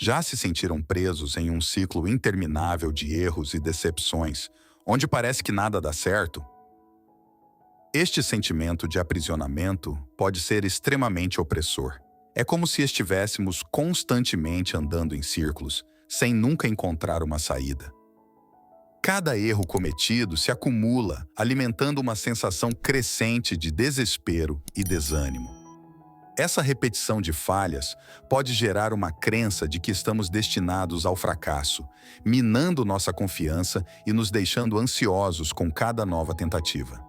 Já se sentiram presos em um ciclo interminável de erros e decepções, onde parece que nada dá certo? Este sentimento de aprisionamento pode ser extremamente opressor. É como se estivéssemos constantemente andando em círculos, sem nunca encontrar uma saída. Cada erro cometido se acumula, alimentando uma sensação crescente de desespero e desânimo. Essa repetição de falhas pode gerar uma crença de que estamos destinados ao fracasso, minando nossa confiança e nos deixando ansiosos com cada nova tentativa.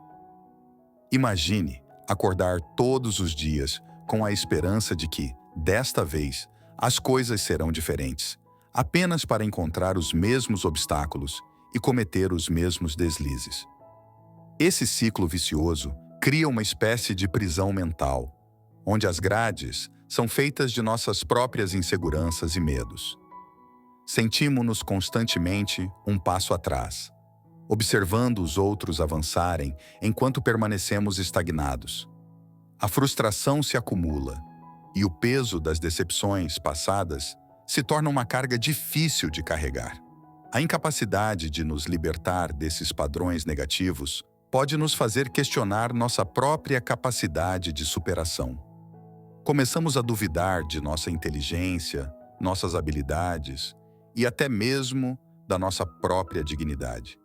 Imagine acordar todos os dias com a esperança de que, desta vez, as coisas serão diferentes, apenas para encontrar os mesmos obstáculos e cometer os mesmos deslizes. Esse ciclo vicioso cria uma espécie de prisão mental, onde as grades são feitas de nossas próprias inseguranças e medos. Sentimos-nos constantemente um passo atrás, observando os outros avançarem enquanto permanecemos estagnados. A frustração se acumula e o peso das decepções passadas se torna uma carga difícil de carregar. A incapacidade de nos libertar desses padrões negativos pode nos fazer questionar nossa própria capacidade de superação. Começamos a duvidar de nossa inteligência, nossas habilidades e até mesmo da nossa própria dignidade.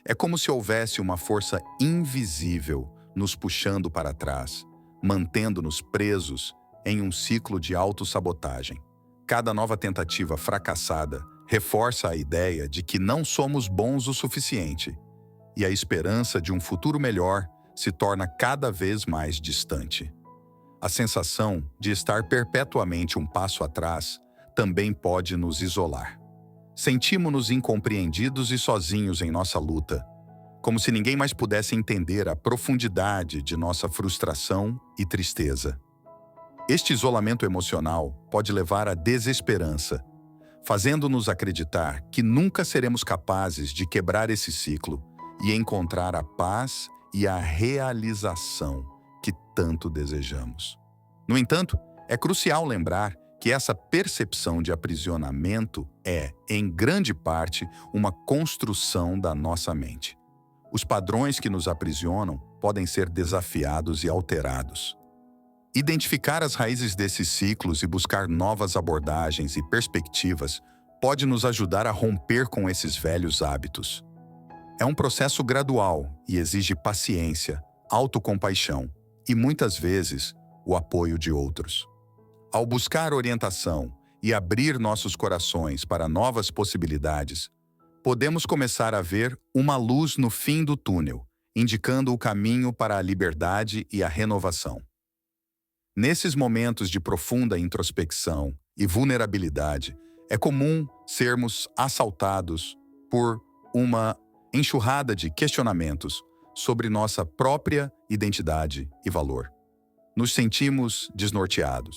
É como se houvesse uma força invisível nos puxando para trás, mantendo-nos presos em um ciclo de autossabotagem. Cada nova tentativa fracassada reforça a ideia de que não somos bons o suficiente, e a esperança de um futuro melhor se torna cada vez mais distante. A sensação de estar perpetuamente um passo atrás também pode nos isolar. Sentimos-nos incompreendidos e sozinhos em nossa luta, como se ninguém mais pudesse entender a profundidade de nossa frustração e tristeza. Este isolamento emocional pode levar à desesperança, fazendo-nos acreditar que nunca seremos capazes de quebrar esse ciclo e encontrar a paz e a realização que tanto desejamos. No entanto, é crucial lembrar que essa percepção de aprisionamento é, em grande parte, uma construção da nossa mente. Os padrões que nos aprisionam podem ser desafiados e alterados. Identificar as raízes desses ciclos e buscar novas abordagens e perspectivas pode nos ajudar a romper com esses velhos hábitos. É um processo gradual e exige paciência, autocompaixão e, muitas vezes, o apoio de outros. Ao buscar orientação e abrir nossos corações para novas possibilidades, podemos começar a ver uma luz no fim do túnel, indicando o caminho para a liberdade e a renovação. Nesses momentos de profunda introspecção e vulnerabilidade, é comum sermos assaltados por uma enxurrada de questionamentos sobre nossa própria identidade e valor. Nos sentimos desnorteados,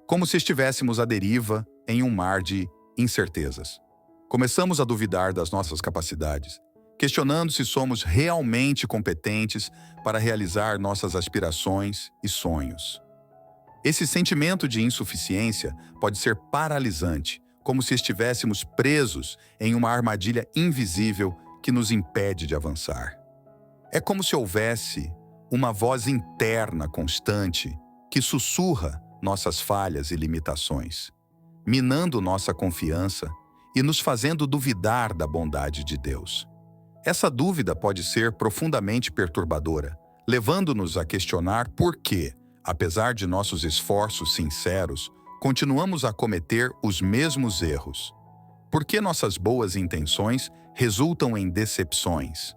como se estivéssemos à deriva em um mar de incertezas. Começamos a duvidar das nossas capacidades, questionando se somos realmente competentes para realizar nossas aspirações e sonhos. Esse sentimento de insuficiência pode ser paralisante, como se estivéssemos presos em uma armadilha invisível que nos impede de avançar. É como se houvesse uma voz interna constante que sussurra nossas falhas e limitações, minando nossa confiança e nos fazendo duvidar da bondade de Deus. Essa dúvida pode ser profundamente perturbadora, levando-nos a questionar por que, apesar de nossos esforços sinceros, continuamos a cometer os mesmos erros. Por que nossas boas intenções resultam em decepções?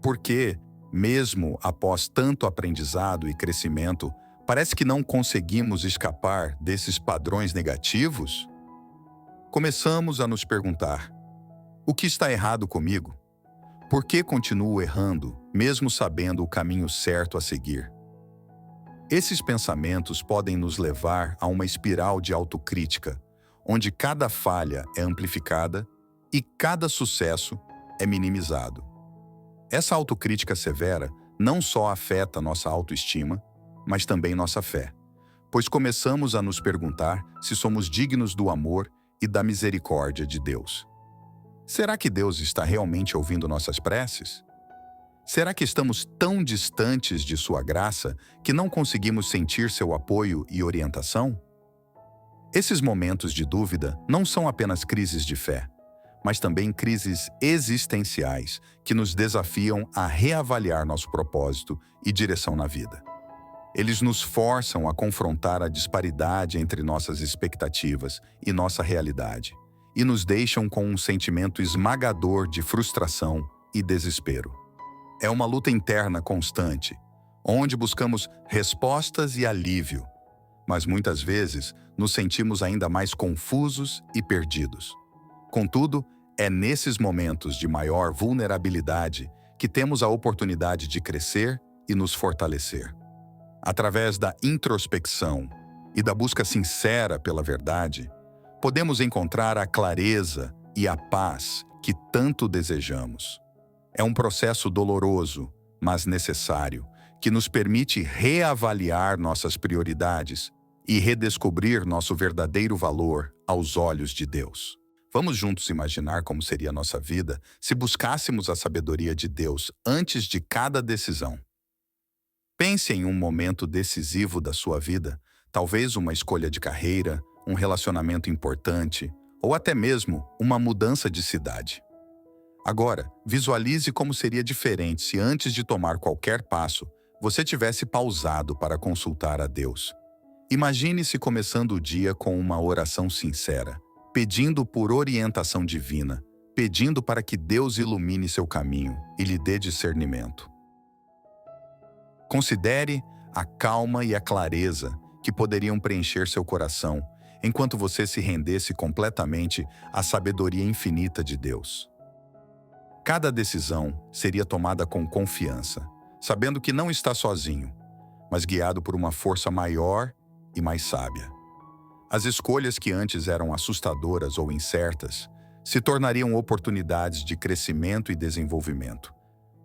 Por que, mesmo após tanto aprendizado e crescimento, parece que não conseguimos escapar desses padrões negativos? Começamos a nos perguntar: o que está errado comigo? Por que continuo errando, mesmo sabendo o caminho certo a seguir? Esses pensamentos podem nos levar a uma espiral de autocrítica, onde cada falha é amplificada e cada sucesso é minimizado. Essa autocrítica severa não só afeta nossa autoestima, mas também nossa fé, pois começamos a nos perguntar se somos dignos do amor e da misericórdia de Deus. Será que Deus está realmente ouvindo nossas preces? Será que estamos tão distantes de sua graça que não conseguimos sentir seu apoio e orientação? Esses momentos de dúvida não são apenas crises de fé, mas também crises existenciais que nos desafiam a reavaliar nosso propósito e direção na vida. Eles nos forçam a confrontar a disparidade entre nossas expectativas e nossa realidade, e nos deixam com um sentimento esmagador de frustração e desespero. É uma luta interna constante, onde buscamos respostas e alívio, mas muitas vezes nos sentimos ainda mais confusos e perdidos. Contudo, é nesses momentos de maior vulnerabilidade que temos a oportunidade de crescer e nos fortalecer. Através da introspecção e da busca sincera pela verdade, podemos encontrar a clareza e a paz que tanto desejamos. É um processo doloroso, mas necessário, que nos permite reavaliar nossas prioridades e redescobrir nosso verdadeiro valor aos olhos de Deus. Vamos juntos imaginar como seria a nossa vida se buscássemos a sabedoria de Deus antes de cada decisão. Pense em um momento decisivo da sua vida, talvez uma escolha de carreira, um relacionamento importante ou até mesmo uma mudança de cidade. Agora, visualize como seria diferente se antes de tomar qualquer passo, você tivesse pausado para consultar a Deus. Imagine-se começando o dia com uma oração sincera, pedindo por orientação divina, pedindo para que Deus ilumine seu caminho e lhe dê discernimento. Considere a calma e a clareza que poderiam preencher seu coração enquanto você se rendesse completamente à sabedoria infinita de Deus. Cada decisão seria tomada com confiança, sabendo que não está sozinho, mas guiado por uma força maior e mais sábia. As escolhas que antes eram assustadoras ou incertas se tornariam oportunidades de crescimento e desenvolvimento,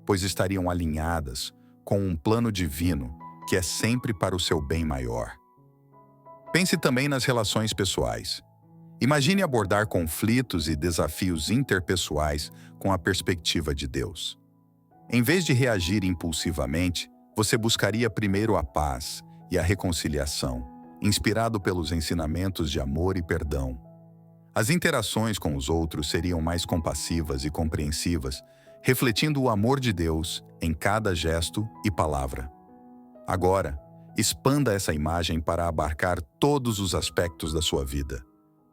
pois estariam alinhadas com um plano divino que é sempre para o seu bem maior. Pense também nas relações pessoais. Imagine abordar conflitos e desafios interpessoais com a perspectiva de Deus. Em vez de reagir impulsivamente, você buscaria primeiro a paz e a reconciliação, inspirado pelos ensinamentos de amor e perdão. As interações com os outros seriam mais compassivas e compreensivas, refletindo o amor de Deus em cada gesto e palavra. Agora, expanda essa imagem para abarcar todos os aspectos da sua vida: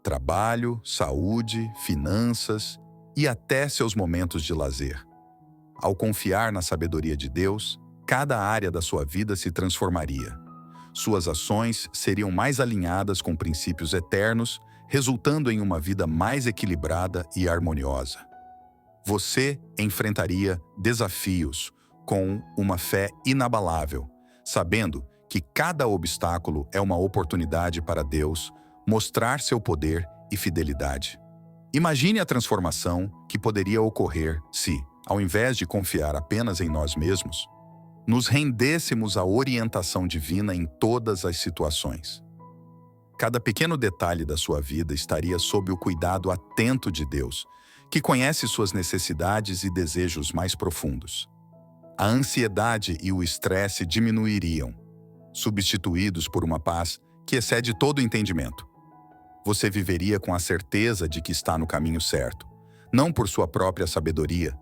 trabalho, saúde, finanças e até seus momentos de lazer. Ao confiar na sabedoria de Deus, cada área da sua vida se transformaria. Suas ações seriam mais alinhadas com princípios eternos, resultando em uma vida mais equilibrada e harmoniosa. Você enfrentaria desafios com uma fé inabalável, sabendo que cada obstáculo é uma oportunidade para Deus mostrar seu poder e fidelidade. Imagine a transformação que poderia ocorrer se, ao invés de confiar apenas em nós mesmos, nos rendêssemos à orientação divina em todas as situações. Cada pequeno detalhe da sua vida estaria sob o cuidado atento de Deus, que conhece suas necessidades e desejos mais profundos. A ansiedade e o estresse diminuiriam, substituídos por uma paz que excede todo o entendimento. Você viveria com a certeza de que está no caminho certo, não por sua própria sabedoria,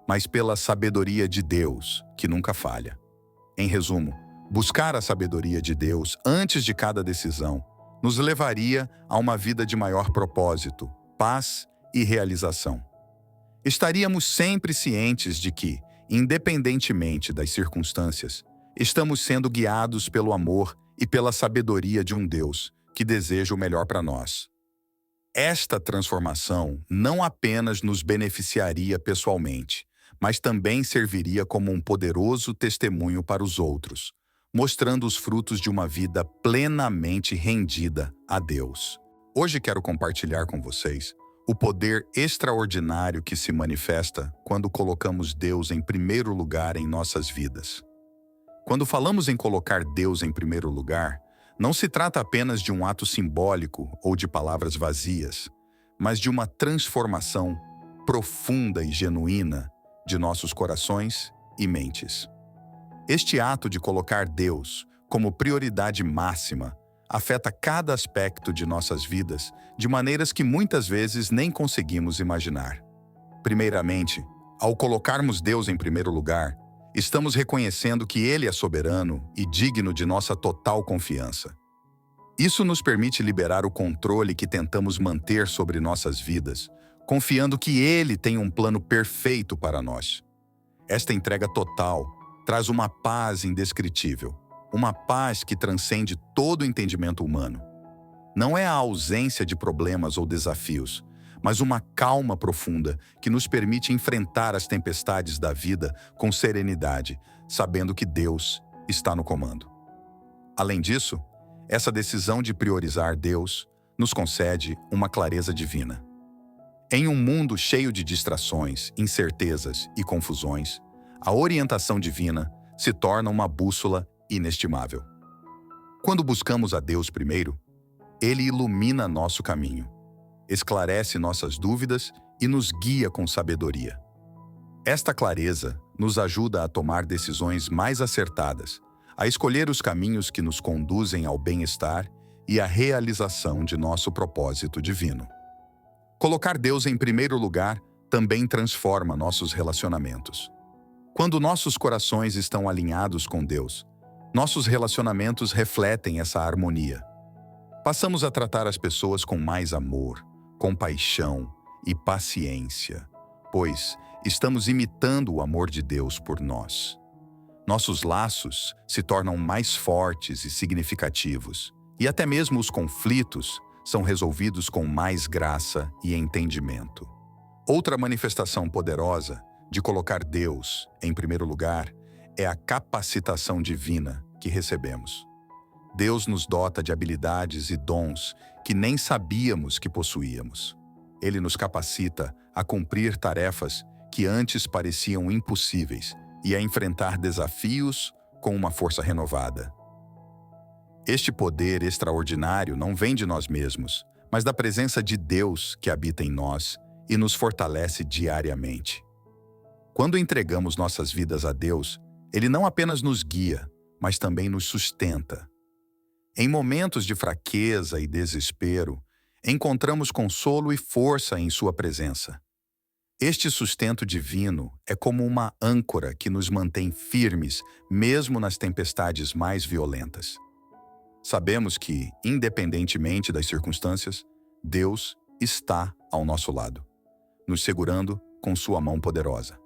mas pela sabedoria de Deus, que nunca falha. Em resumo, buscar a sabedoria de Deus antes de cada decisão nos levaria a uma vida de maior propósito, paz e realização. Estaríamos sempre cientes de que, independentemente das circunstâncias, estamos sendo guiados pelo amor e pela sabedoria de um Deus que deseja o melhor para nós. Esta transformação não apenas nos beneficiaria pessoalmente, mas também serviria como um poderoso testemunho para os outros, mostrando os frutos de uma vida plenamente rendida a Deus. Hoje quero compartilhar com vocês o poder extraordinário que se manifesta quando colocamos Deus em primeiro lugar em nossas vidas. Quando falamos em colocar Deus em primeiro lugar, não se trata apenas de um ato simbólico ou de palavras vazias, mas de uma transformação profunda e genuína de nossos corações e mentes. Este ato de colocar Deus como prioridade máxima afeta cada aspecto de nossas vidas de maneiras que muitas vezes nem conseguimos imaginar. Primeiramente, ao colocarmos Deus em primeiro lugar, estamos reconhecendo que Ele é soberano e digno de nossa total confiança. Isso nos permite liberar o controle que tentamos manter sobre nossas vidas, confiando que Ele tem um plano perfeito para nós. Esta entrega total traz uma paz indescritível, uma paz que transcende todo o entendimento humano. Não é a ausência de problemas ou desafios, mas uma calma profunda que nos permite enfrentar as tempestades da vida com serenidade, sabendo que Deus está no comando. Além disso, essa decisão de priorizar Deus nos concede uma clareza divina. Em um mundo cheio de distrações, incertezas e confusões, a orientação divina se torna uma bússola inestimável. Quando buscamos a Deus primeiro, Ele ilumina nosso caminho, esclarece nossas dúvidas e nos guia com sabedoria. Esta clareza nos ajuda a tomar decisões mais acertadas, a escolher os caminhos que nos conduzem ao bem-estar e à realização de nosso propósito divino. Colocar Deus em primeiro lugar também transforma nossos relacionamentos. Quando nossos corações estão alinhados com Deus, nossos relacionamentos refletem essa harmonia. Passamos a tratar as pessoas com mais amor, compaixão e paciência, pois estamos imitando o amor de Deus por nós. Nossos laços se tornam mais fortes e significativos, e até mesmo os conflitos são resolvidos com mais graça e entendimento. Outra manifestação poderosa de colocar Deus em primeiro lugar é a capacitação divina que recebemos. Deus nos dota de habilidades e dons que nem sabíamos que possuíamos. Ele nos capacita a cumprir tarefas que antes pareciam impossíveis e a enfrentar desafios com uma força renovada. Este poder extraordinário não vem de nós mesmos, mas da presença de Deus que habita em nós e nos fortalece diariamente. Quando entregamos nossas vidas a Deus, Ele não apenas nos guia, mas também nos sustenta. Em momentos de fraqueza e desespero, encontramos consolo e força em Sua presença. Este sustento divino é como uma âncora que nos mantém firmes, mesmo nas tempestades mais violentas. Sabemos que, independentemente das circunstâncias, Deus está ao nosso lado, nos segurando com Sua mão poderosa.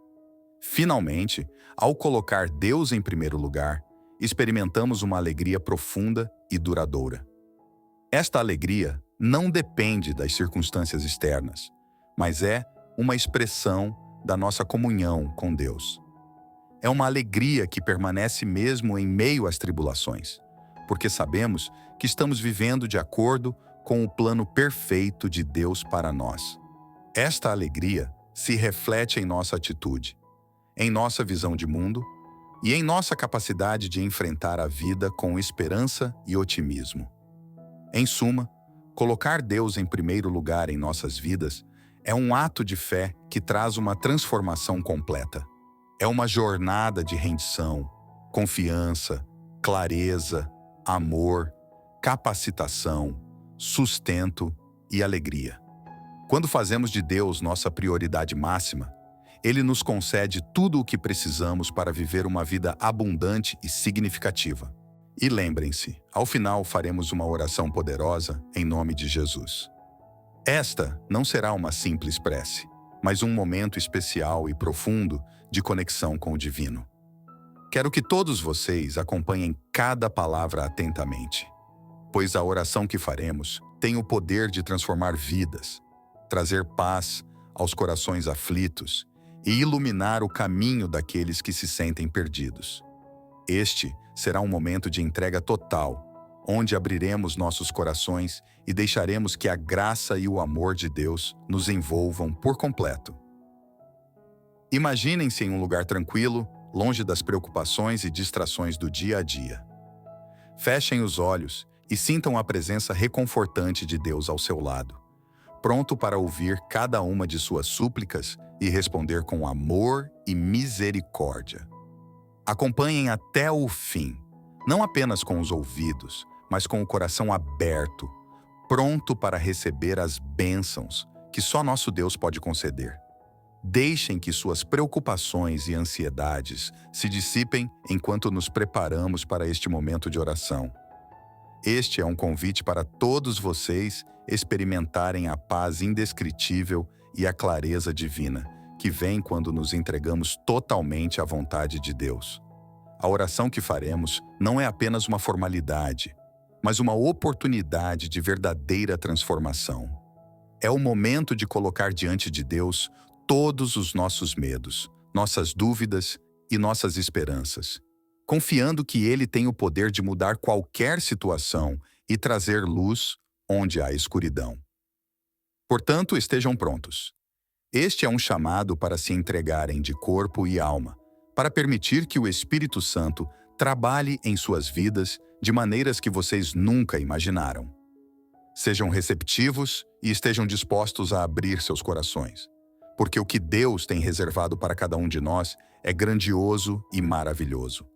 Finalmente, ao colocar Deus em primeiro lugar, experimentamos uma alegria profunda e duradoura. Esta alegria não depende das circunstâncias externas, mas é uma expressão da nossa comunhão com Deus. É uma alegria que permanece mesmo em meio às tribulações, porque sabemos que estamos vivendo de acordo com o plano perfeito de Deus para nós. Esta alegria se reflete em nossa atitude, em nossa visão de mundo e em nossa capacidade de enfrentar a vida com esperança e otimismo. Em suma, colocar Deus em primeiro lugar em nossas vidas é um ato de fé que traz uma transformação completa. É uma jornada de rendição, confiança, clareza, amor, capacitação, sustento e alegria. Quando fazemos de Deus nossa prioridade máxima, Ele nos concede tudo o que precisamos para viver uma vida abundante e significativa. E lembrem-se, ao final faremos uma oração poderosa em nome de Jesus. Esta não será uma simples prece, mas um momento especial e profundo de conexão com o divino. Quero que todos vocês acompanhem cada palavra atentamente, pois a oração que faremos tem o poder de transformar vidas, trazer paz aos corações aflitos e iluminar o caminho daqueles que se sentem perdidos. Este será um momento de entrega total, onde abriremos nossos corações e deixaremos que a graça e o amor de Deus nos envolvam por completo. Imaginem-se em um lugar tranquilo, longe das preocupações e distrações do dia a dia. Fechem os olhos e sintam a presença reconfortante de Deus ao seu lado, pronto para ouvir cada uma de suas súplicas e responder com amor e misericórdia. Acompanhem até o fim, não apenas com os ouvidos, mas com o coração aberto, pronto para receber as bênçãos que só nosso Deus pode conceder. Deixem que suas preocupações e ansiedades se dissipem enquanto nos preparamos para este momento de oração. Este é um convite para todos vocês experimentarem a paz indescritível e a clareza divina, que vem quando nos entregamos totalmente à vontade de Deus. A oração que faremos não é apenas uma formalidade, mas uma oportunidade de verdadeira transformação. É o momento de colocar diante de Deus todos os nossos medos, nossas dúvidas e nossas esperanças, confiando que Ele tem o poder de mudar qualquer situação e trazer luz onde há escuridão. Portanto, estejam prontos. Este é um chamado para se entregarem de corpo e alma, para permitir que o Espírito Santo trabalhe em suas vidas de maneiras que vocês nunca imaginaram. Sejam receptivos e estejam dispostos a abrir seus corações, porque o que Deus tem reservado para cada um de nós é grandioso e maravilhoso.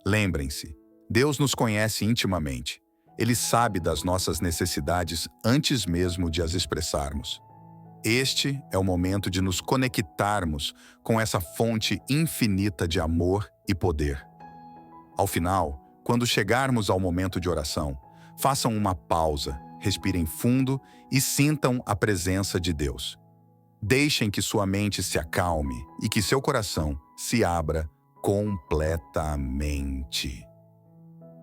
Lembrem-se, Deus nos conhece intimamente. Ele sabe das nossas necessidades antes mesmo de as expressarmos. Este é o momento de nos conectarmos com essa fonte infinita de amor e poder. Ao final, quando chegarmos ao momento de oração, façam uma pausa, respirem fundo e sintam a presença de Deus. Deixem que sua mente se acalme e que seu coração se abra completamente.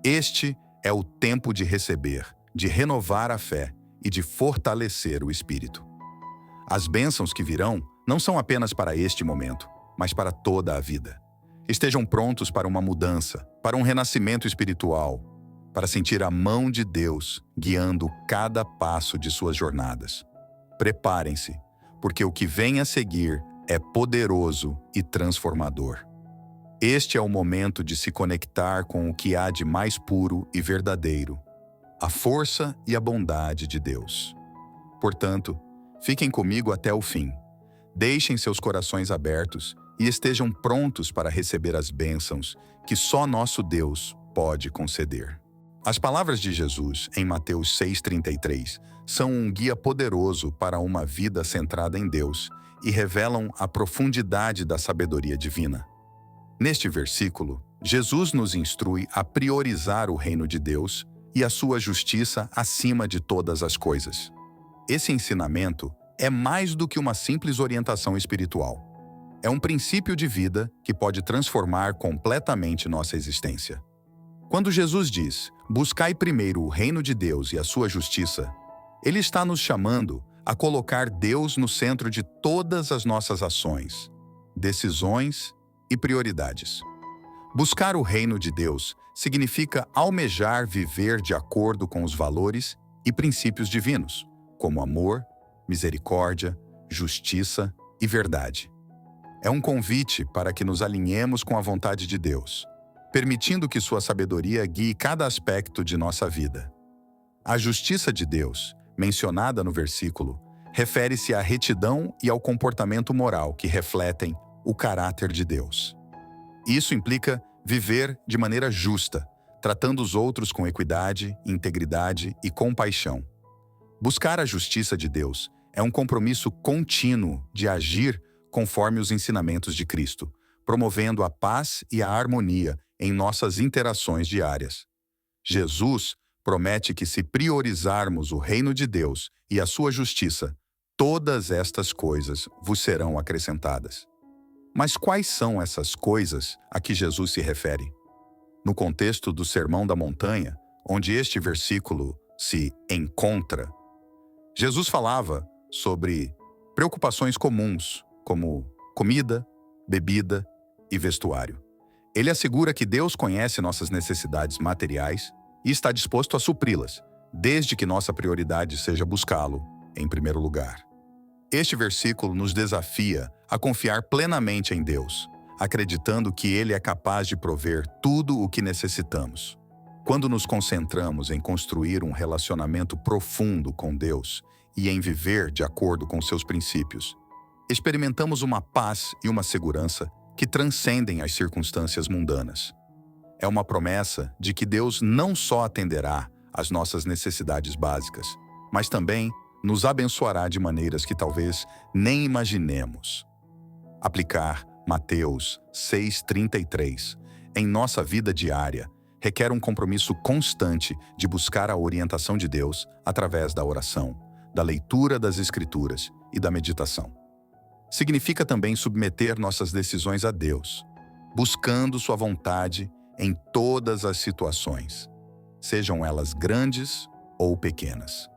Este é o tempo de receber, de renovar a fé e de fortalecer o espírito. As bênçãos que virão não são apenas para este momento, mas para toda a vida. Estejam prontos para uma mudança, para um renascimento espiritual, para sentir a mão de Deus guiando cada passo de suas jornadas. Preparem-se, porque o que vem a seguir é poderoso e transformador. Este é o momento de se conectar com o que há de mais puro e verdadeiro, a força e a bondade de Deus. Portanto, fiquem comigo até o fim. Deixem seus corações abertos e estejam prontos para receber as bênçãos que só nosso Deus pode conceder. As palavras de Jesus em Mateus 6,33 são um guia poderoso para uma vida centrada em Deus e revelam a profundidade da sabedoria divina. Neste versículo, Jesus nos instrui a priorizar o reino de Deus e a sua justiça acima de todas as coisas. Esse ensinamento é mais do que uma simples orientação espiritual. É um princípio de vida que pode transformar completamente nossa existência. Quando Jesus diz, buscai primeiro o reino de Deus e a sua justiça, Ele está nos chamando a colocar Deus no centro de todas as nossas ações, decisões e prioridades. Buscar o reino de Deus significa almejar viver de acordo com os valores e princípios divinos, como amor, misericórdia, justiça e verdade. É um convite para que nos alinhemos com a vontade de Deus, permitindo que sua sabedoria guie cada aspecto de nossa vida. A justiça de Deus, mencionada no versículo, refere-se à retidão e ao comportamento moral que refletem o caráter de Deus. Isso implica viver de maneira justa, tratando os outros com equidade, integridade e compaixão. Buscar a justiça de Deus é um compromisso contínuo de agir conforme os ensinamentos de Cristo, promovendo a paz e a harmonia em nossas interações diárias. Jesus promete que, se priorizarmos o reino de Deus e a sua justiça, todas estas coisas vos serão acrescentadas. Mas quais são essas coisas a que Jesus se refere? No contexto do Sermão da Montanha, onde este versículo se encontra, Jesus falava sobre preocupações comuns, como comida, bebida e vestuário. Ele assegura que Deus conhece nossas necessidades materiais e está disposto a supri-las, desde que nossa prioridade seja buscá-lo em primeiro lugar. Este versículo nos desafia a confiar plenamente em Deus, acreditando que Ele é capaz de prover tudo o que necessitamos. Quando nos concentramos em construir um relacionamento profundo com Deus e em viver de acordo com seus princípios, experimentamos uma paz e uma segurança que transcendem as circunstâncias mundanas. É uma promessa de que Deus não só atenderá às nossas necessidades básicas, mas também nos abençoará de maneiras que talvez nem imaginemos. Aplicar Mateus 6,33 em nossa vida diária requer um compromisso constante de buscar a orientação de Deus através da oração, da leitura das Escrituras e da meditação. Significa também submeter nossas decisões a Deus, buscando sua vontade em todas as situações, sejam elas grandes ou pequenas.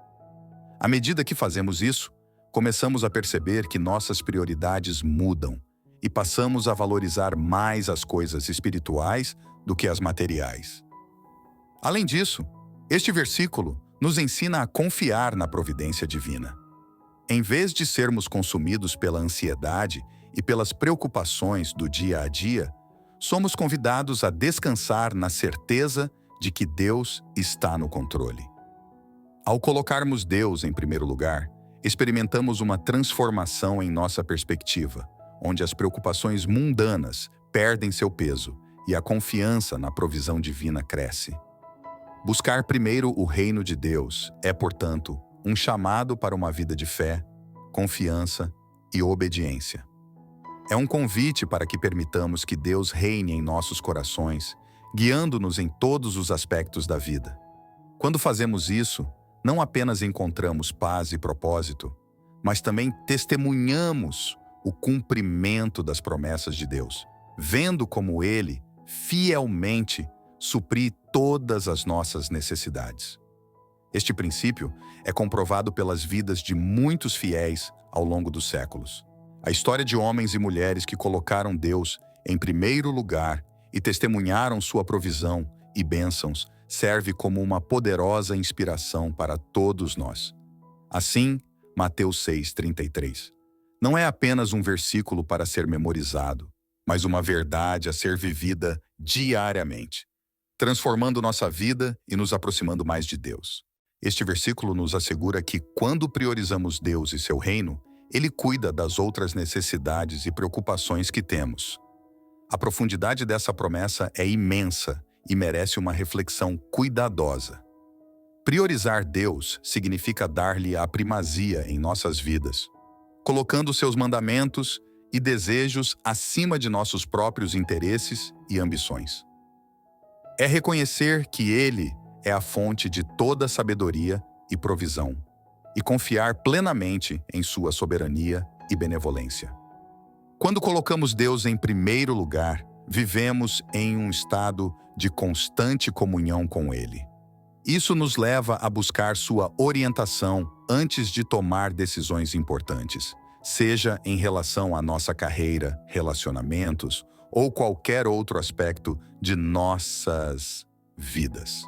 À medida que fazemos isso, começamos a perceber que nossas prioridades mudam e passamos a valorizar mais as coisas espirituais do que as materiais. Além disso, este versículo nos ensina a confiar na providência divina. Em vez de sermos consumidos pela ansiedade e pelas preocupações do dia a dia, somos convidados a descansar na certeza de que Deus está no controle. Ao colocarmos Deus em primeiro lugar, experimentamos uma transformação em nossa perspectiva, onde as preocupações mundanas perdem seu peso e a confiança na provisão divina cresce. Buscar primeiro o reino de Deus é, portanto, um chamado para uma vida de fé, confiança e obediência. É um convite para que permitamos que Deus reine em nossos corações, guiando-nos em todos os aspectos da vida. Quando fazemos isso, não apenas encontramos paz e propósito, mas também testemunhamos o cumprimento das promessas de Deus, vendo como Ele, fielmente, suprir todas as nossas necessidades. Este princípio é comprovado pelas vidas de muitos fiéis ao longo dos séculos. A história de homens e mulheres que colocaram Deus em primeiro lugar e testemunharam sua provisão e bênçãos serve como uma poderosa inspiração para todos nós. Assim, Mateus 6,33 não é apenas um versículo para ser memorizado, mas uma verdade a ser vivida diariamente, transformando nossa vida e nos aproximando mais de Deus. Este versículo nos assegura que, quando priorizamos Deus e seu reino, Ele cuida das outras necessidades e preocupações que temos. A profundidade dessa promessa é imensa e merece uma reflexão cuidadosa. Priorizar Deus significa dar-lhe a primazia em nossas vidas, colocando seus mandamentos e desejos acima de nossos próprios interesses e ambições. É reconhecer que Ele é a fonte de toda sabedoria e provisão, e confiar plenamente em sua soberania e benevolência. Quando colocamos Deus em primeiro lugar, vivemos em um estado de constante comunhão com Ele. Isso nos leva a buscar sua orientação antes de tomar decisões importantes, seja em relação à nossa carreira, relacionamentos ou qualquer outro aspecto de nossas vidas.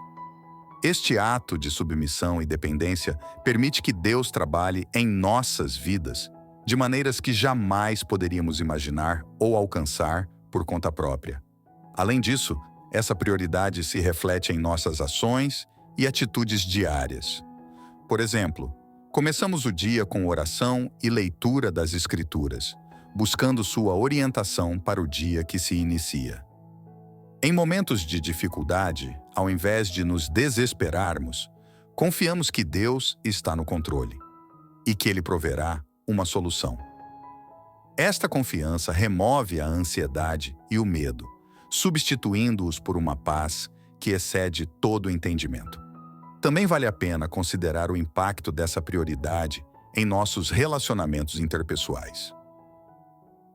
Este ato de submissão e dependência permite que Deus trabalhe em nossas vidas de maneiras que jamais poderíamos imaginar ou alcançar por conta própria. Além disso, essa prioridade se reflete em nossas ações e atitudes diárias. Por exemplo, começamos o dia com oração e leitura das Escrituras, buscando sua orientação para o dia que se inicia. Em momentos de dificuldade, ao invés de nos desesperarmos, confiamos que Deus está no controle e que Ele proverá uma solução. Esta confiança remove a ansiedade e o medo, substituindo-os por uma paz que excede todo o entendimento. Também vale a pena considerar o impacto dessa prioridade em nossos relacionamentos interpessoais.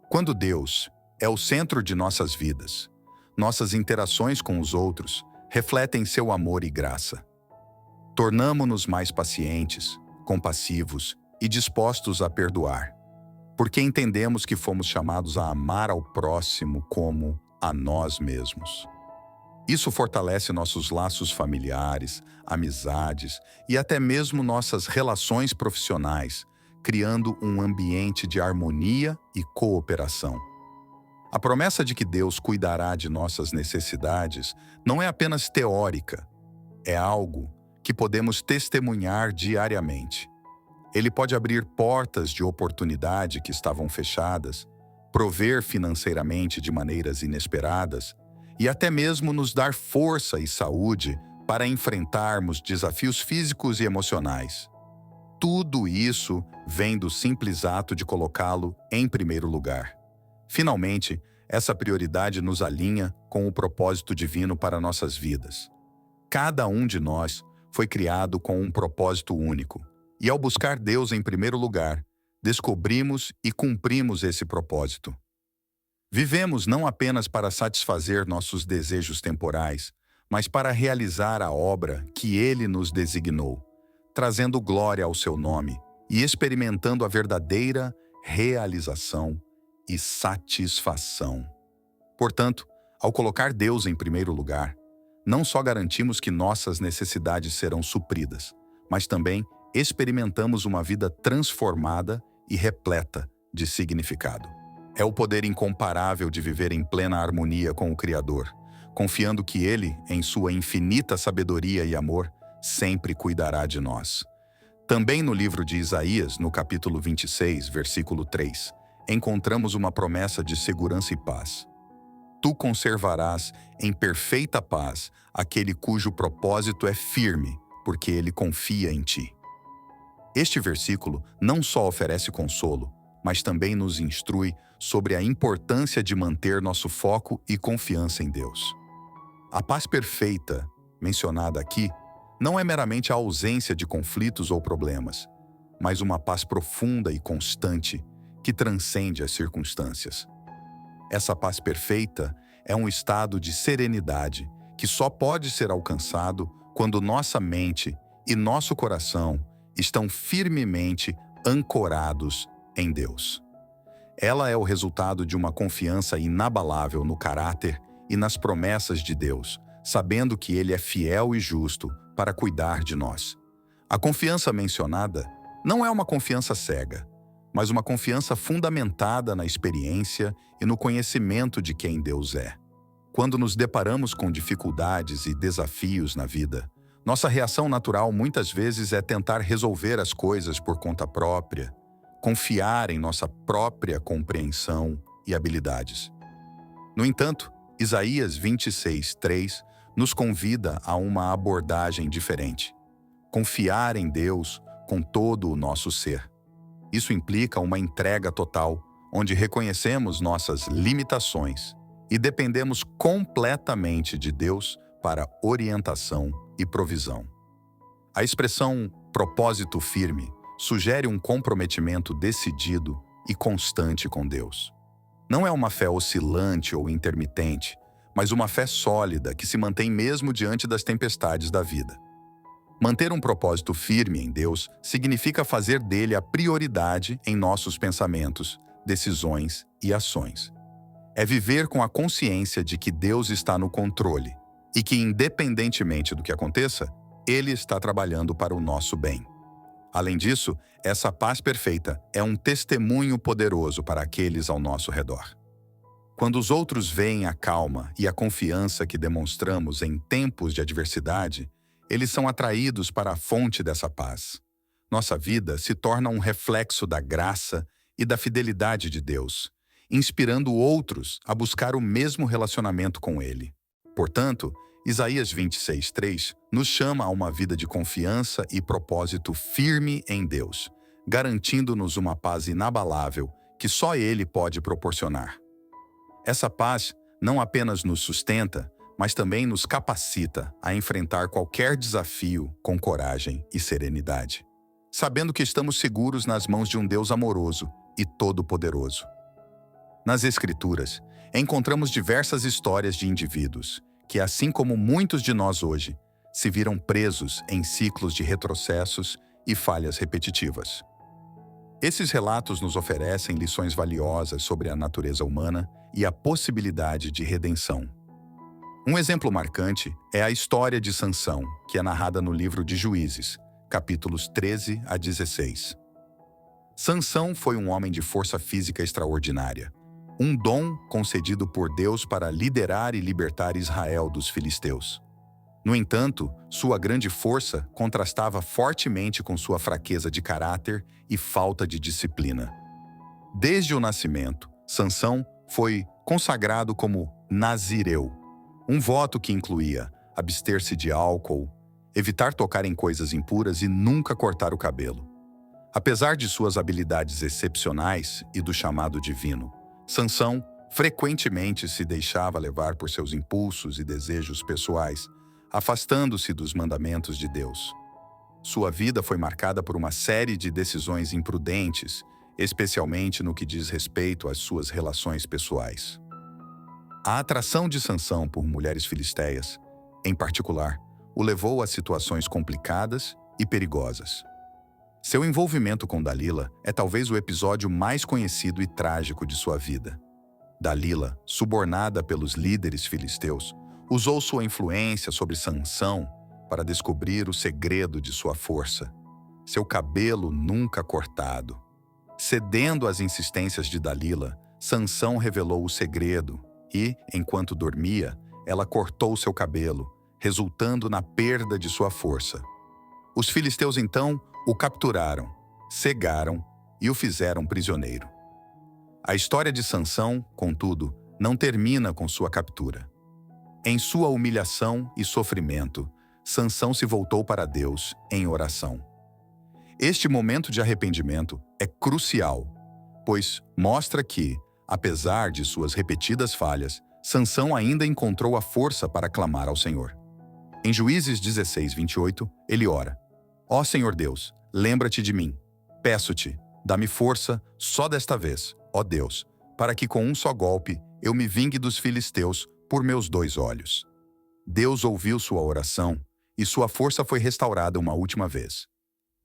Quando Deus é o centro de nossas vidas, nossas interações com os outros refletem seu amor e graça. Tornamo-nos mais pacientes, compassivos e dispostos a perdoar, porque entendemos que fomos chamados a amar ao próximo como a nós mesmos. Isso fortalece nossos laços familiares, amizades e até mesmo nossas relações profissionais, criando um ambiente de harmonia e cooperação. A promessa de que Deus cuidará de nossas necessidades não é apenas teórica, é algo que podemos testemunhar diariamente. Ele pode abrir portas de oportunidade que estavam fechadas, prover financeiramente de maneiras inesperadas e até mesmo nos dar força e saúde para enfrentarmos desafios físicos e emocionais. Tudo isso vem do simples ato de colocá-lo em primeiro lugar. Finalmente, essa prioridade nos alinha com o propósito divino para nossas vidas. Cada um de nós foi criado com um propósito único, e ao buscar Deus em primeiro lugar, descobrimos e cumprimos esse propósito. Vivemos não apenas para satisfazer nossos desejos temporais, mas para realizar a obra que Ele nos designou, trazendo glória ao seu nome e experimentando a verdadeira realização e satisfação. Portanto, ao colocar Deus em primeiro lugar, não só garantimos que nossas necessidades serão supridas, mas também experimentamos uma vida transformada e repleta de significado. É o poder incomparável de viver em plena harmonia com o Criador, confiando que Ele, em sua infinita sabedoria e amor, sempre cuidará de nós. Também no livro de Isaías, no capítulo 26, versículo 3, encontramos uma promessa de segurança e paz. Tu conservarás em perfeita paz aquele cujo propósito é firme, porque ele confia em ti. Este versículo não só oferece consolo, mas também nos instrui sobre a importância de manter nosso foco e confiança em Deus. A paz perfeita, mencionada aqui, não é meramente a ausência de conflitos ou problemas, mas uma paz profunda e constante que transcende as circunstâncias. Essa paz perfeita é um estado de serenidade que só pode ser alcançado quando nossa mente e nosso coração estão firmemente ancorados em Deus. Ela é o resultado de uma confiança inabalável no caráter e nas promessas de Deus, sabendo que Ele é fiel e justo para cuidar de nós. A confiança mencionada não é uma confiança cega, mas uma confiança fundamentada na experiência e no conhecimento de quem Deus é. Quando nos deparamos com dificuldades e desafios na vida, nossa reação natural muitas vezes é tentar resolver as coisas por conta própria, confiar em nossa própria compreensão e habilidades. No entanto, Isaías 26:3 nos convida a uma abordagem diferente. Confiar em Deus com todo o nosso ser. Isso implica uma entrega total, onde reconhecemos nossas limitações e dependemos completamente de Deus para orientação e provisão. A expressão propósito firme sugere um comprometimento decidido e constante com Deus. Não é uma fé oscilante ou intermitente, mas uma fé sólida que se mantém mesmo diante das tempestades da vida. Manter um propósito firme em Deus significa fazer dele a prioridade em nossos pensamentos, decisões e ações. É viver com a consciência de que Deus está no controle e que, independentemente do que aconteça, Ele está trabalhando para o nosso bem. Além disso, essa paz perfeita é um testemunho poderoso para aqueles ao nosso redor. Quando os outros veem a calma e a confiança que demonstramos em tempos de adversidade, eles são atraídos para a fonte dessa paz. Nossa vida se torna um reflexo da graça e da fidelidade de Deus, inspirando outros a buscar o mesmo relacionamento com Ele. Portanto, Isaías 26:3 nos chama a uma vida de confiança e propósito firme em Deus, garantindo-nos uma paz inabalável que só Ele pode proporcionar. Essa paz não apenas nos sustenta, mas também nos capacita a enfrentar qualquer desafio com coragem e serenidade, sabendo que estamos seguros nas mãos de um Deus amoroso e todo-poderoso. Nas Escrituras, encontramos diversas histórias de indivíduos que, assim como muitos de nós hoje, se viram presos em ciclos de retrocessos e falhas repetitivas. Esses relatos nos oferecem lições valiosas sobre a natureza humana e a possibilidade de redenção. Um exemplo marcante é a história de Sansão, que é narrada no livro de Juízes, capítulos 13 a 16. Sansão foi um homem de força física extraordinária, um dom concedido por Deus para liderar e libertar Israel dos filisteus. No entanto, sua grande força contrastava fortemente com sua fraqueza de caráter e falta de disciplina. Desde o nascimento, Sansão foi consagrado como nazireu, um voto que incluía abster-se de álcool, evitar tocar em coisas impuras e nunca cortar o cabelo. Apesar de suas habilidades excepcionais e do chamado divino, Sansão frequentemente se deixava levar por seus impulsos e desejos pessoais, afastando-se dos mandamentos de Deus. Sua vida foi marcada por uma série de decisões imprudentes, especialmente no que diz respeito às suas relações pessoais. A atração de Sansão por mulheres filisteias, em particular, o levou a situações complicadas e perigosas. Seu envolvimento com Dalila é talvez o episódio mais conhecido e trágico de sua vida. Dalila, subornada pelos líderes filisteus, usou sua influência sobre Sansão para descobrir o segredo de sua força, seu cabelo nunca cortado. Cedendo às insistências de Dalila, Sansão revelou o segredo e, enquanto dormia, ela cortou seu cabelo, resultando na perda de sua força. Os filisteus então o capturaram, cegaram e o fizeram prisioneiro. A história de Sansão, contudo, não termina com sua captura. Em sua humilhação e sofrimento, Sansão se voltou para Deus em oração. Este momento de arrependimento é crucial, pois mostra que, apesar de suas repetidas falhas, Sansão ainda encontrou a força para clamar ao Senhor. Em Juízes 16:28, ele ora: Ó Senhor Deus, lembra-te de mim. Peço-te, dá-me força só desta vez, ó Deus, para que com um só golpe eu me vingue dos filisteus por meus 2 olhos. Deus ouviu sua oração e sua força foi restaurada uma última vez.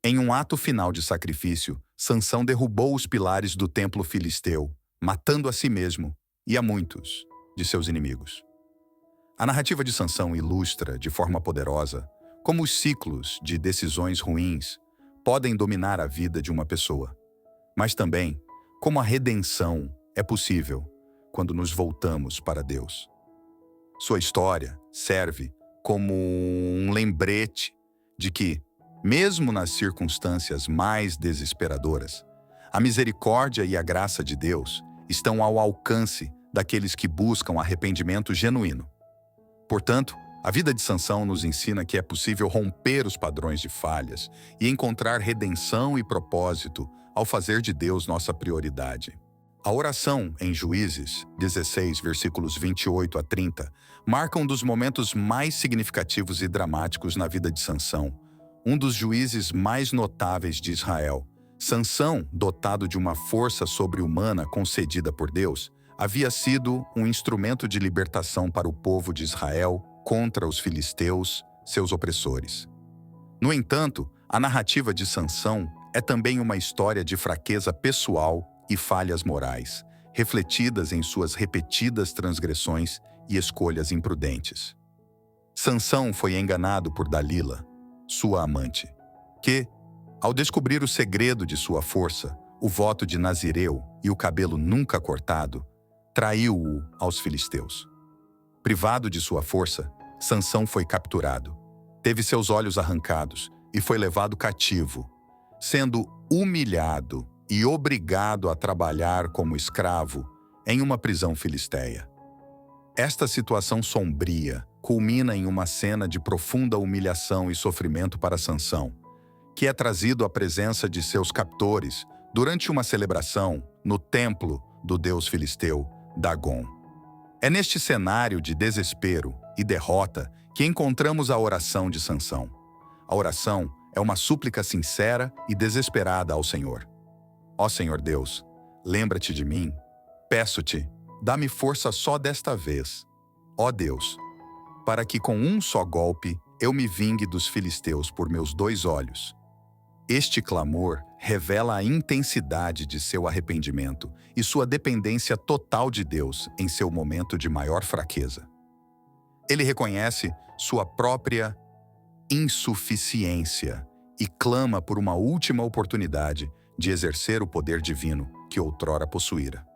Em um ato final de sacrifício, Sansão derrubou os pilares do templo filisteu, matando a si mesmo e a muitos de seus inimigos. A narrativa de Sansão ilustra, de forma poderosa, como os ciclos de decisões ruins podem dominar a vida de uma pessoa, mas também como a redenção é possível quando nos voltamos para Deus. Sua história serve como um lembrete de que, mesmo nas circunstâncias mais desesperadoras, a misericórdia e a graça de Deus estão ao alcance daqueles que buscam arrependimento genuíno. Portanto, a vida de Sansão nos ensina que é possível romper os padrões de falhas e encontrar redenção e propósito ao fazer de Deus nossa prioridade. A oração em Juízes 16, versículos 28 a 30, marca um dos momentos mais significativos e dramáticos na vida de Sansão, um dos juízes mais notáveis de Israel. Sansão, dotado de uma força sobre-humana concedida por Deus, havia sido um instrumento de libertação para o povo de Israel contra os filisteus, seus opressores. No entanto, a narrativa de Sansão é também uma história de fraqueza pessoal e falhas morais, refletidas em suas repetidas transgressões e escolhas imprudentes. Sansão foi enganado por Dalila, sua amante, que, ao descobrir o segredo de sua força, o voto de nazireu e o cabelo nunca cortado, traiu-o aos filisteus. Privado de sua força, Sansão foi capturado, teve seus olhos arrancados e foi levado cativo, sendo humilhado e obrigado a trabalhar como escravo em uma prisão filisteia. Esta situação sombria culmina em uma cena de profunda humilhação e sofrimento para Sansão, que é trazido à presença de seus captores durante uma celebração no templo do deus filisteu, Dagon. É neste cenário de desespero e derrota que encontramos a oração de Sansão. A oração é uma súplica sincera e desesperada ao Senhor. Ó Senhor Deus, lembra-te de mim. Peço-te, dá-me força só desta vez, ó Deus, para que com um só golpe eu me vingue dos filisteus por meus 2 olhos. Este clamor revela a intensidade de seu arrependimento e sua dependência total de Deus em seu momento de maior fraqueza. Ele reconhece sua própria insuficiência e clama por uma última oportunidade de exercer o poder divino que outrora possuíra.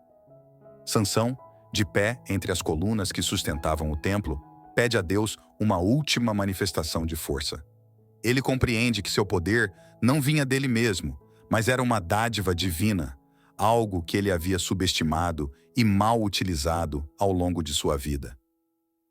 Sansão, de pé entre as colunas que sustentavam o templo, pede a Deus uma última manifestação de força. Ele compreende que seu poder não vinha dele mesmo, mas era uma dádiva divina, algo que ele havia subestimado e mal utilizado ao longo de sua vida.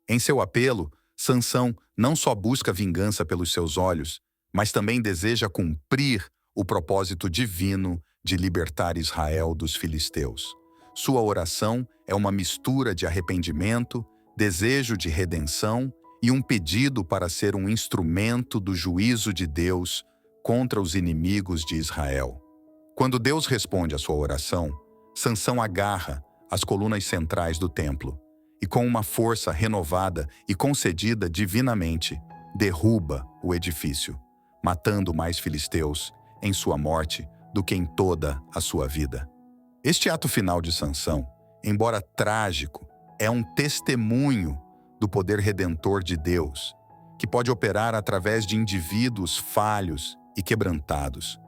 Em seu apelo, Sansão não só busca vingança pelos seus olhos, mas também deseja cumprir o propósito divino de libertar Israel dos filisteus. Sua oração é uma mistura de arrependimento, desejo de redenção e um pedido para ser um instrumento do juízo de Deus contra os inimigos de Israel. Quando Deus responde à sua oração, Sansão agarra as colunas centrais do templo e, com uma força renovada e concedida divinamente, derruba o edifício, matando mais filisteus em sua morte do que em toda a sua vida. Este ato final de Sansão, embora trágico, é um testemunho do poder redentor de Deus, que pode operar através de indivíduos falhos e quebrantados.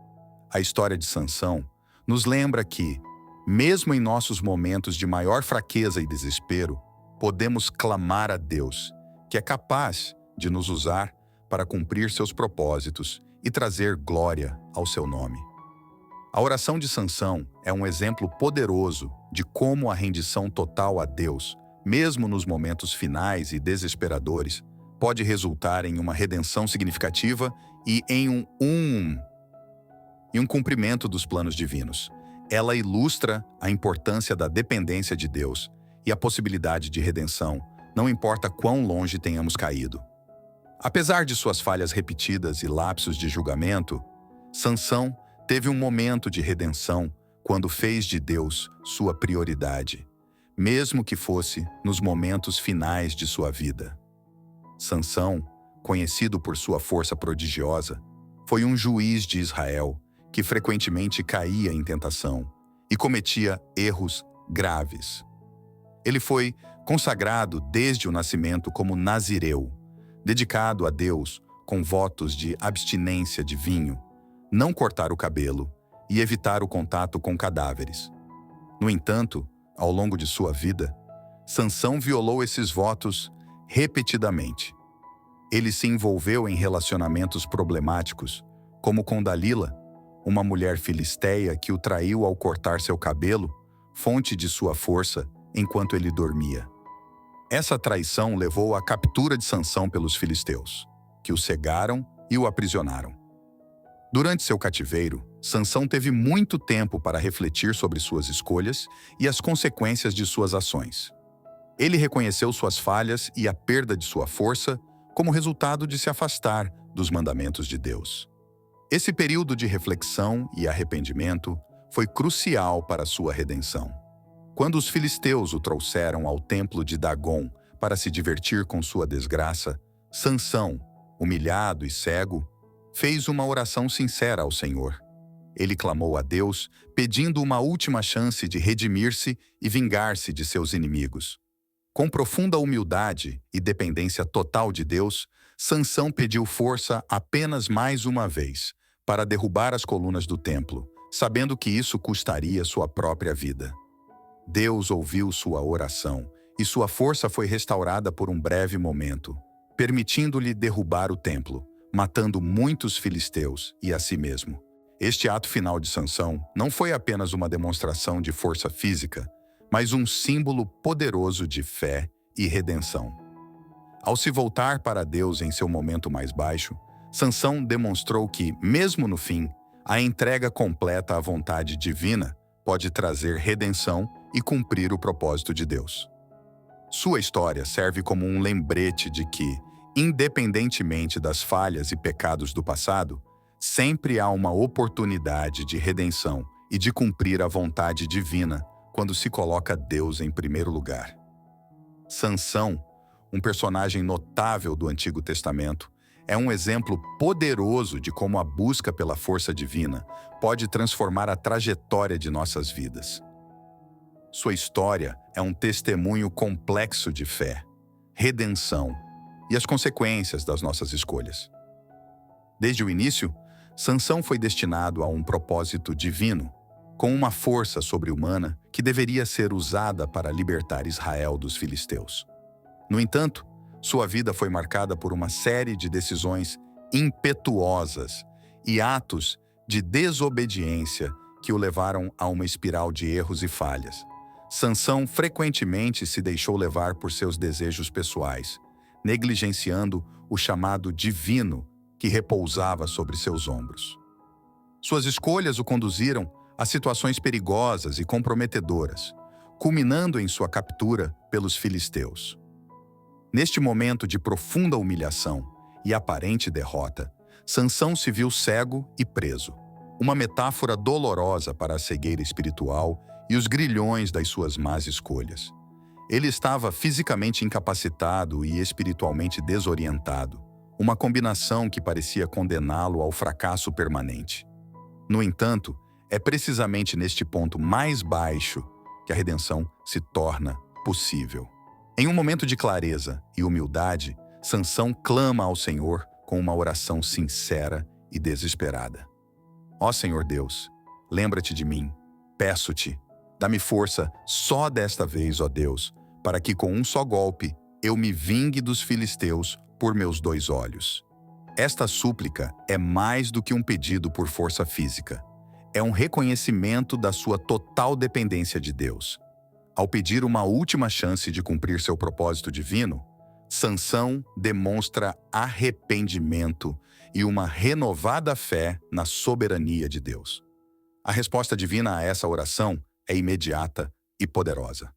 A história de Sansão nos lembra que, mesmo em nossos momentos de maior fraqueza e desespero, podemos clamar a Deus, que é capaz de nos usar para cumprir seus propósitos e trazer glória ao seu nome. A oração de Sansão é um exemplo poderoso de como a rendição total a Deus, mesmo nos momentos finais e desesperadores, pode resultar em uma redenção significativa e em um cumprimento dos planos divinos. Ela ilustra a importância da dependência de Deus e a possibilidade de redenção, não importa quão longe tenhamos caído. Apesar de suas falhas repetidas e lapsos de julgamento, Sansão teve um momento de redenção quando fez de Deus sua prioridade, mesmo que fosse nos momentos finais de sua vida. Sansão, conhecido por sua força prodigiosa, foi um juiz de Israel que frequentemente caía em tentação e cometia erros graves. Ele foi consagrado desde o nascimento como nazireu, dedicado a Deus com votos de abstinência de vinho, não cortar o cabelo e evitar o contato com cadáveres. No entanto, ao longo de sua vida, Sansão violou esses votos repetidamente. Ele se envolveu em relacionamentos problemáticos, como com Dalila, uma mulher filisteia que o traiu ao cortar seu cabelo, fonte de sua força, enquanto ele dormia. Essa traição levou à captura de Sansão pelos filisteus, que o cegaram e o aprisionaram. Durante seu cativeiro, Sansão teve muito tempo para refletir sobre suas escolhas e as consequências de suas ações. Ele reconheceu suas falhas e a perda de sua força como resultado de se afastar dos mandamentos de Deus. Esse período de reflexão e arrependimento foi crucial para sua redenção. Quando os filisteus o trouxeram ao templo de Dagom para se divertir com sua desgraça, Sansão, humilhado e cego, fez uma oração sincera ao Senhor. Ele clamou a Deus, pedindo uma última chance de redimir-se e vingar-se de seus inimigos. Com profunda humildade e dependência total de Deus, Sansão pediu força apenas mais uma vez para derrubar as colunas do templo, sabendo que isso custaria sua própria vida. Deus ouviu sua oração e sua força foi restaurada por um breve momento, permitindo-lhe derrubar o templo, matando muitos filisteus e a si mesmo. Este ato final de Sansão não foi apenas uma demonstração de força física, mas um símbolo poderoso de fé e redenção. Ao se voltar para Deus em seu momento mais baixo, Sansão demonstrou que, mesmo no fim, a entrega completa à vontade divina pode trazer redenção e cumprir o propósito de Deus. Sua história serve como um lembrete de que, independentemente das falhas e pecados do passado, sempre há uma oportunidade de redenção e de cumprir a vontade divina quando se coloca Deus em primeiro lugar. Sansão, um personagem notável do Antigo Testamento, é um exemplo poderoso de como a busca pela força divina pode transformar a trajetória de nossas vidas. Sua história é um testemunho complexo de fé, redenção e as consequências das nossas escolhas. Desde o início, Sansão foi destinado a um propósito divino, com uma força sobre-humana que deveria ser usada para libertar Israel dos filisteus. No entanto, Sua vida foi marcada por uma série de decisões impetuosas e atos de desobediência que o levaram a uma espiral de erros e falhas. Sansão frequentemente se deixou levar por seus desejos pessoais, negligenciando o chamado divino que repousava sobre seus ombros. Suas escolhas o conduziram a situações perigosas e comprometedoras, culminando em sua captura pelos filisteus. Neste momento de profunda humilhação e aparente derrota, Sansão se viu cego e preso, uma metáfora dolorosa para a cegueira espiritual e os grilhões das suas más escolhas. Ele estava fisicamente incapacitado e espiritualmente desorientado, uma combinação que parecia condená-lo ao fracasso permanente. No entanto, é precisamente neste ponto mais baixo que a redenção se torna possível. Em um momento de clareza e humildade, Sansão clama ao Senhor com uma oração sincera e desesperada. Ó Senhor Deus, lembra-te de mim, peço-te, dá-me força só desta vez, ó Deus, para que com um só golpe eu me vingue dos filisteus por meus 2 olhos. Esta súplica é mais do que um pedido por força física. É um reconhecimento da sua total dependência de Deus. Ao pedir uma última chance de cumprir seu propósito divino, Sansão demonstra arrependimento e uma renovada fé na soberania de Deus. A resposta divina a essa oração é imediata e poderosa.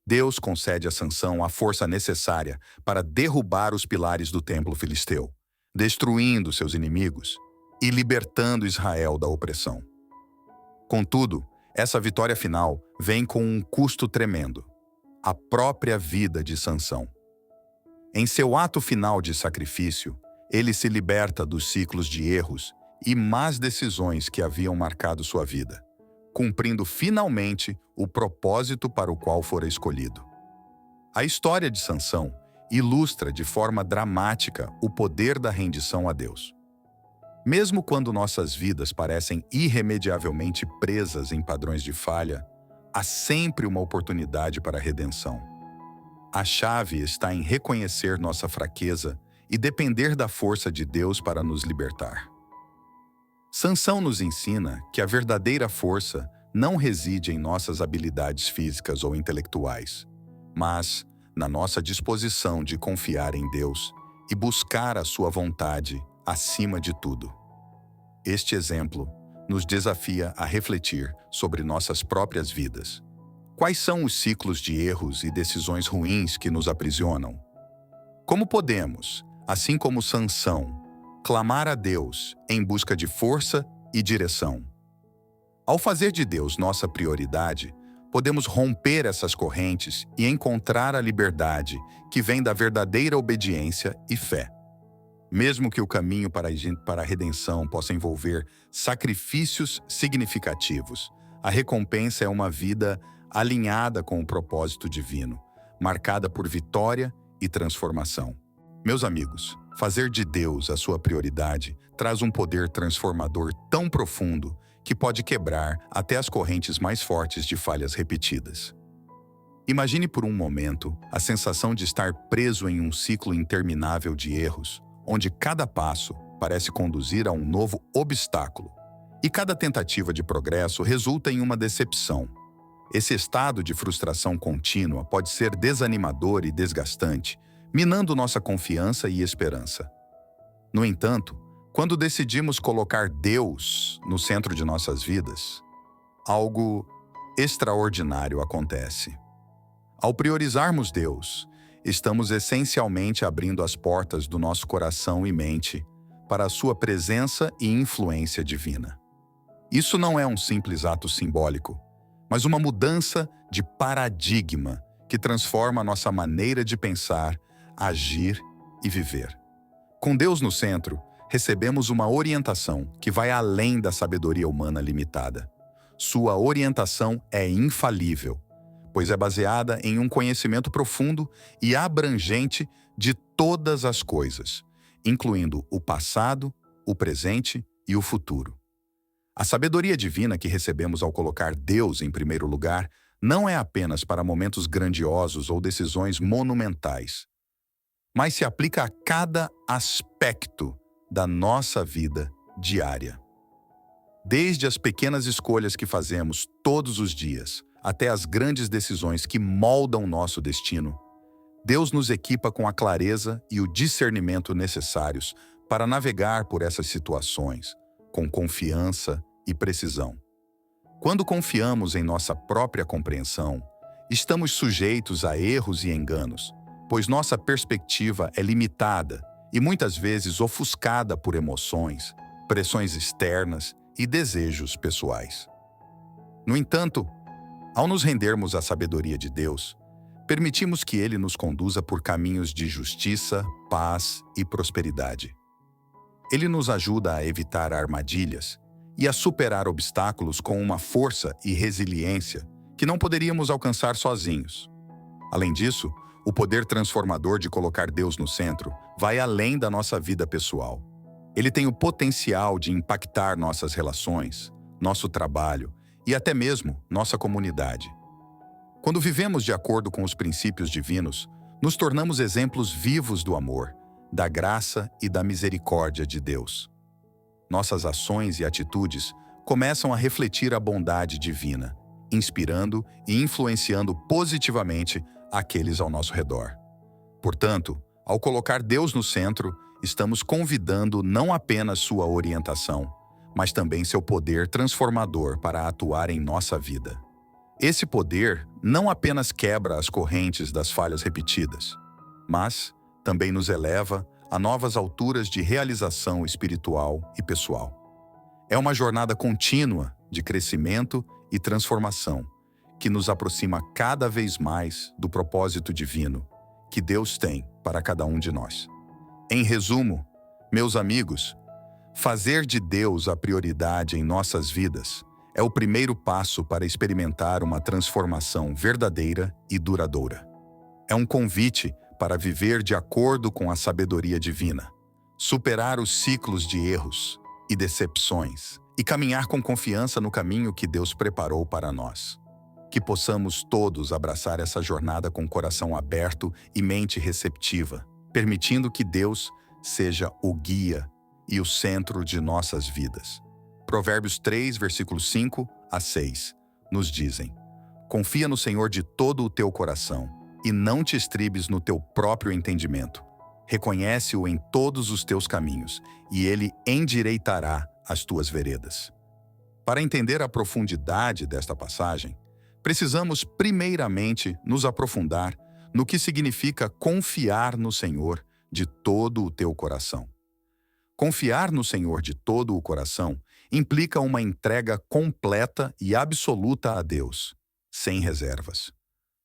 Deus concede a Sansão a força necessária para derrubar os pilares do templo filisteu, destruindo seus inimigos e libertando Israel da opressão. Contudo, essa vitória final vem com um custo tremendo: a própria vida de Sansão. Em seu ato final de sacrifício, ele se liberta dos ciclos de erros e más decisões que haviam marcado sua vida, cumprindo finalmente o propósito para o qual fora escolhido. A história de Sansão ilustra de forma dramática o poder da rendição a Deus. Mesmo quando nossas vidas parecem irremediavelmente presas em padrões de falha, há sempre uma oportunidade para a redenção. A chave está em reconhecer nossa fraqueza e depender da força de Deus para nos libertar. Sansão nos ensina que a verdadeira força não reside em nossas habilidades físicas ou intelectuais, mas na nossa disposição de confiar em Deus e buscar a sua vontade acima de tudo. Este exemplo nos desafia a refletir sobre nossas próprias vidas. Quais são os ciclos de erros e decisões ruins que nos aprisionam? Como podemos, assim como Sansão, clamar a Deus em busca de força e direção? Ao fazer de Deus nossa prioridade, podemos romper essas correntes e encontrar a liberdade que vem da verdadeira obediência e fé. Mesmo que o caminho para a redenção possa envolver sacrifícios significativos, a recompensa é uma vida alinhada com o propósito divino, marcada por vitória e transformação. Meus amigos, fazer de Deus a sua prioridade traz um poder transformador tão profundo que pode quebrar até as correntes mais fortes de falhas repetidas. Imagine por um momento a sensação de estar preso em um ciclo interminável de erros, onde cada passo parece conduzir a um novo obstáculo, e cada tentativa de progresso resulta em uma decepção. Esse estado de frustração contínua pode ser desanimador e desgastante, minando nossa confiança e esperança. No entanto, quando decidimos colocar Deus no centro de nossas vidas, algo extraordinário acontece. Ao priorizarmos Deus, estamos essencialmente abrindo as portas do nosso coração e mente para a sua presença e influência divina. Isso não é um simples ato simbólico, mas uma mudança de paradigma que transforma a nossa maneira de pensar, agir e viver. Com Deus no centro, recebemos uma orientação que vai além da sabedoria humana limitada. Sua orientação é infalível, pois é baseada em um conhecimento profundo e abrangente de todas as coisas, incluindo o passado, o presente e o futuro. A sabedoria divina que recebemos ao colocar Deus em primeiro lugar não é apenas para momentos grandiosos ou decisões monumentais. mas se aplica a cada aspecto da nossa vida diária. Desde as pequenas escolhas que fazemos todos os dias, até as grandes decisões que moldam nosso destino, Deus nos equipa com a clareza e o discernimento necessários para navegar por essas situações, com confiança e precisão. Quando confiamos em nossa própria compreensão, estamos sujeitos a erros e enganos, pois nossa perspectiva é limitada e muitas vezes ofuscada por emoções, pressões externas e desejos pessoais. No entanto, ao nos rendermos à sabedoria de Deus, permitimos que Ele nos conduza por caminhos de justiça, paz e prosperidade. Ele nos ajuda a evitar armadilhas e a superar obstáculos com uma força e resiliência que não poderíamos alcançar sozinhos. Além disso, o poder transformador de colocar Deus no centro vai além da nossa vida pessoal. Ele tem o potencial de impactar nossas relações, nosso trabalho e até mesmo nossa comunidade. Quando vivemos de acordo com os princípios divinos, nos tornamos exemplos vivos do amor, da graça e da misericórdia de Deus. Nossas ações e atitudes começam a refletir a bondade divina, inspirando e influenciando positivamente aqueles ao nosso redor. Portanto, ao colocar Deus no centro, estamos convidando não apenas sua orientação, mas também seu poder transformador para atuar em nossa vida. Esse poder não apenas quebra as correntes das falhas repetidas, mas também nos eleva a novas alturas de realização espiritual e pessoal. É uma jornada contínua de crescimento e transformação que nos aproxima cada vez mais do propósito divino que Deus tem para cada um de nós. Em resumo, meus amigos, fazer de Deus a prioridade em nossas vidas é o primeiro passo para experimentar uma transformação verdadeira e duradoura. É um convite para viver de acordo com a sabedoria divina, superar os ciclos de erros e decepções e caminhar com confiança no caminho que Deus preparou para nós. Que possamos todos abraçar essa jornada com coração aberto e mente receptiva, permitindo que Deus seja o guia e o centro de nossas vidas. Provérbios 3, versículos 5 a 6, nos dizem: confia no Senhor de todo o teu coração e não te estribes no teu próprio entendimento. Reconhece-o em todos os teus caminhos e ele endireitará as tuas veredas. Para entender a profundidade desta passagem, precisamos primeiramente nos aprofundar no que significa confiar no Senhor de todo o teu coração. Confiar no Senhor de todo o coração implica uma entrega completa e absoluta a Deus, sem reservas.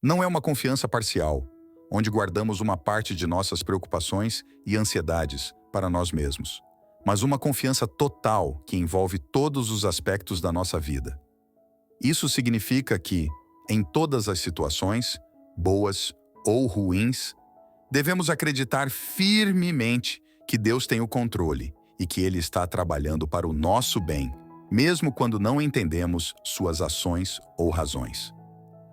Não é uma confiança parcial, onde guardamos uma parte de nossas preocupações e ansiedades para nós mesmos, mas uma confiança total que envolve todos os aspectos da nossa vida. Isso significa que, em todas as situações, boas ou ruins, devemos acreditar firmemente que Deus tem o controle e que Ele está trabalhando para o nosso bem, mesmo quando não entendemos suas ações ou razões.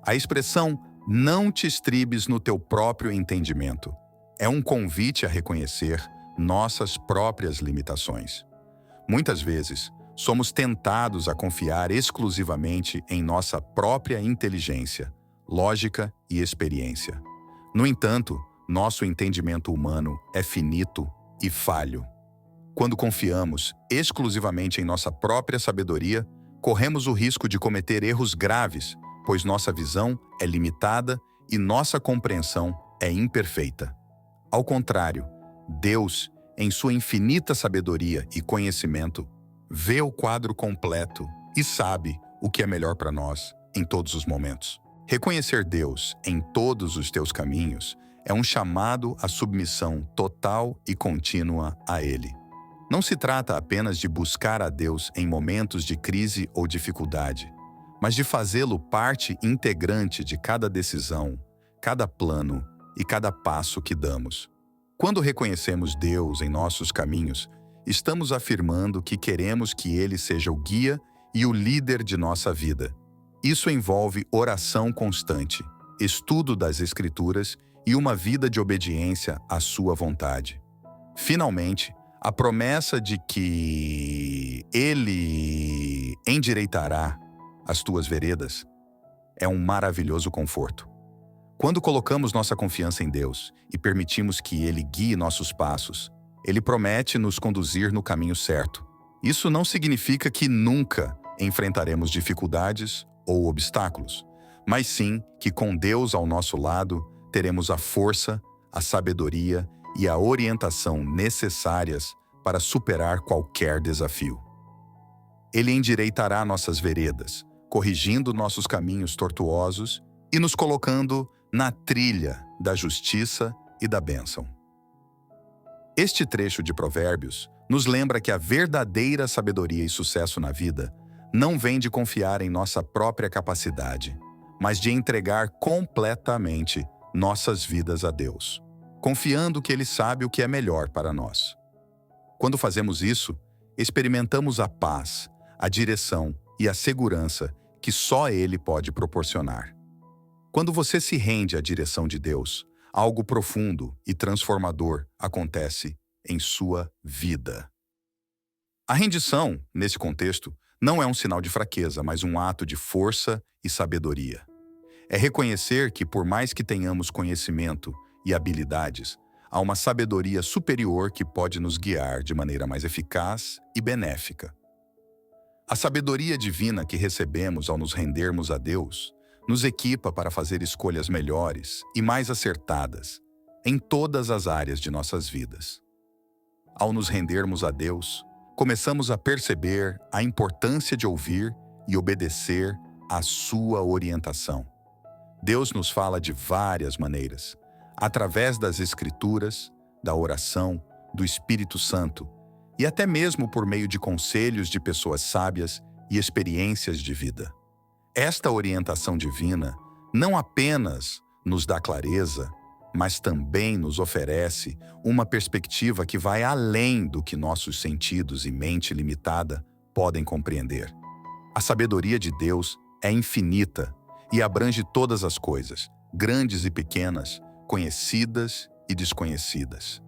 A expressão "não te estribes no teu próprio entendimento" é um convite a reconhecer nossas próprias limitações. Muitas vezes, somos tentados a confiar exclusivamente em nossa própria inteligência, lógica e experiência. No entanto, nosso entendimento humano é finito e falho. Quando confiamos exclusivamente em nossa própria sabedoria, corremos o risco de cometer erros graves, pois nossa visão é limitada e nossa compreensão é imperfeita. Ao contrário, Deus, em sua infinita sabedoria e conhecimento, vê o quadro completo e sabe o que é melhor para nós em todos os momentos. Reconhecer Deus em todos os teus caminhos é um chamado à submissão total e contínua a Ele. Não se trata apenas de buscar a Deus em momentos de crise ou dificuldade, mas de fazê-lo parte integrante de cada decisão, cada plano e cada passo que damos. Quando reconhecemos Deus em nossos caminhos, estamos afirmando que queremos que Ele seja o guia e o líder de nossa vida. Isso envolve oração constante, estudo das Escrituras e uma vida de obediência à sua vontade. Finalmente, a promessa de que Ele endireitará as tuas veredas é um maravilhoso conforto. Quando colocamos nossa confiança em Deus e permitimos que Ele guie nossos passos, Ele promete nos conduzir no caminho certo. Isso não significa que nunca enfrentaremos dificuldades ou obstáculos, mas sim que com Deus ao nosso lado teremos a força, a sabedoria e a orientação necessárias para superar qualquer desafio. Ele endireitará nossas veredas, corrigindo nossos caminhos tortuosos e nos colocando na trilha da justiça e da bênção. Este trecho de Provérbios nos lembra que a verdadeira sabedoria e sucesso na vida não vem de confiar em nossa própria capacidade, mas de entregar completamente nossas vidas a Deus, confiando que Ele sabe o que é melhor para nós. Quando fazemos isso, experimentamos a paz, a direção e a segurança que só Ele pode proporcionar. Quando você se rende à direção de Deus, algo profundo e transformador acontece em sua vida. A rendição, nesse contexto, não é um sinal de fraqueza, mas um ato de força e sabedoria. É reconhecer que, por mais que tenhamos conhecimento e habilidades, há uma sabedoria superior que pode nos guiar de maneira mais eficaz e benéfica. A sabedoria divina que recebemos ao nos rendermos a Deus nos equipa para fazer escolhas melhores e mais acertadas em todas as áreas de nossas vidas. Ao nos rendermos a Deus, começamos a perceber a importância de ouvir e obedecer à sua orientação. Deus nos fala de várias maneiras, através das Escrituras, da oração, do Espírito Santo e até mesmo por meio de conselhos de pessoas sábias e experiências de vida. Esta orientação divina não apenas nos dá clareza, mas também nos oferece uma perspectiva que vai além do que nossos sentidos e mente limitada podem compreender. A sabedoria de Deus é infinita e abrange todas as coisas, grandes e pequenas, conhecidas e desconhecidas.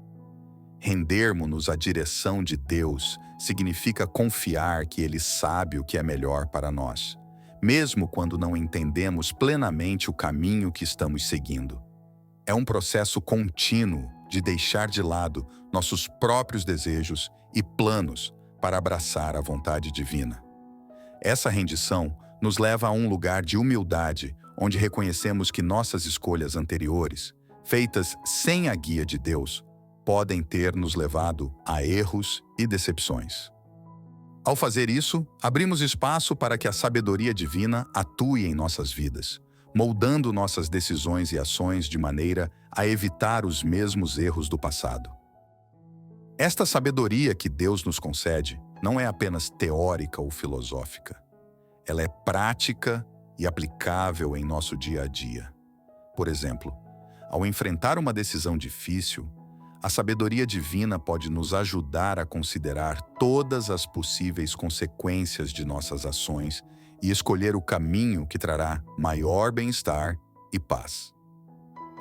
Rendermos-nos à direção de Deus significa confiar que Ele sabe o que é melhor para nós, mesmo quando não entendemos plenamente o caminho que estamos seguindo. É um processo contínuo de deixar de lado nossos próprios desejos e planos para abraçar a vontade divina. Essa rendição nos leva a um lugar de humildade, onde reconhecemos que nossas escolhas anteriores, feitas sem a guia de Deus, podem ter nos levado a erros e decepções. Ao fazer isso, abrimos espaço para que a sabedoria divina atue em nossas vidas, moldando nossas decisões e ações de maneira a evitar os mesmos erros do passado. Esta sabedoria que Deus nos concede não é apenas teórica ou filosófica. Ela é prática e aplicável em nosso dia a dia. Por exemplo, ao enfrentar uma decisão difícil, a sabedoria divina pode nos ajudar a considerar todas as possíveis consequências de nossas ações e escolher o caminho que trará maior bem-estar e paz.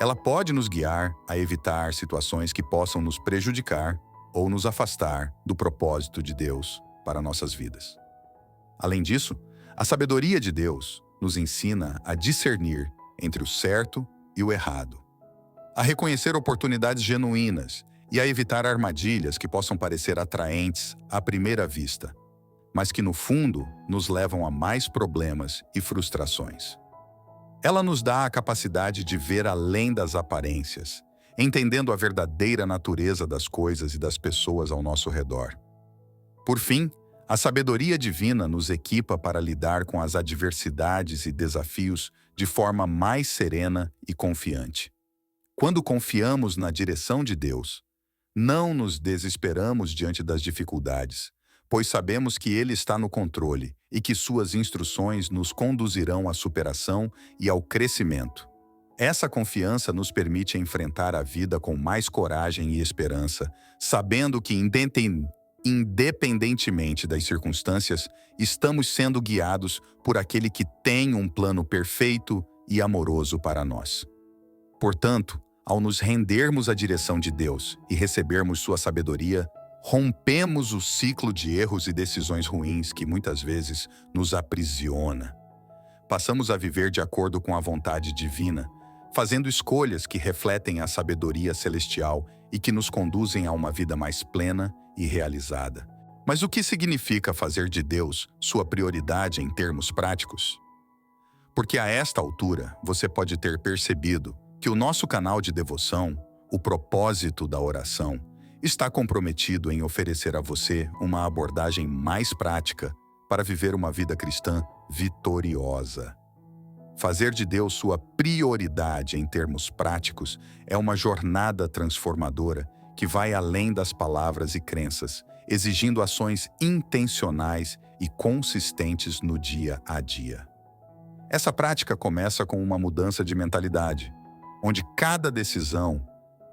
Ela pode nos guiar a evitar situações que possam nos prejudicar ou nos afastar do propósito de Deus para nossas vidas. Além disso, a sabedoria de Deus nos ensina a discernir entre o certo e o errado, a reconhecer oportunidades genuínas e a evitar armadilhas que possam parecer atraentes à primeira vista, mas que no fundo nos levam a mais problemas e frustrações. Ela nos dá a capacidade de ver além das aparências, entendendo a verdadeira natureza das coisas e das pessoas ao nosso redor. Por fim, a sabedoria divina nos equipa para lidar com as adversidades e desafios de forma mais serena e confiante. Quando confiamos na direção de Deus, não nos desesperamos diante das dificuldades, pois sabemos que Ele está no controle e que suas instruções nos conduzirão à superação e ao crescimento. Essa confiança nos permite enfrentar a vida com mais coragem e esperança, sabendo que, independentemente das circunstâncias, estamos sendo guiados por aquele que tem um plano perfeito e amoroso para nós. Portanto, Ao nos rendermos à direção de Deus e recebermos sua sabedoria, rompemos o ciclo de erros e decisões ruins que muitas vezes nos aprisiona. Passamos a viver de acordo com a vontade divina, fazendo escolhas que refletem a sabedoria celestial e que nos conduzem a uma vida mais plena e realizada. Mas o que significa fazer de Deus sua prioridade em termos práticos? Porque a esta altura você pode ter percebido que o nosso canal de devoção, o propósito da oração, está comprometido em oferecer a você uma abordagem mais prática para viver uma vida cristã vitoriosa. Fazer de Deus sua prioridade em termos práticos é uma jornada transformadora que vai além das palavras e crenças, exigindo ações intencionais e consistentes no dia a dia. Essa prática começa com uma mudança de mentalidade, onde cada decisão,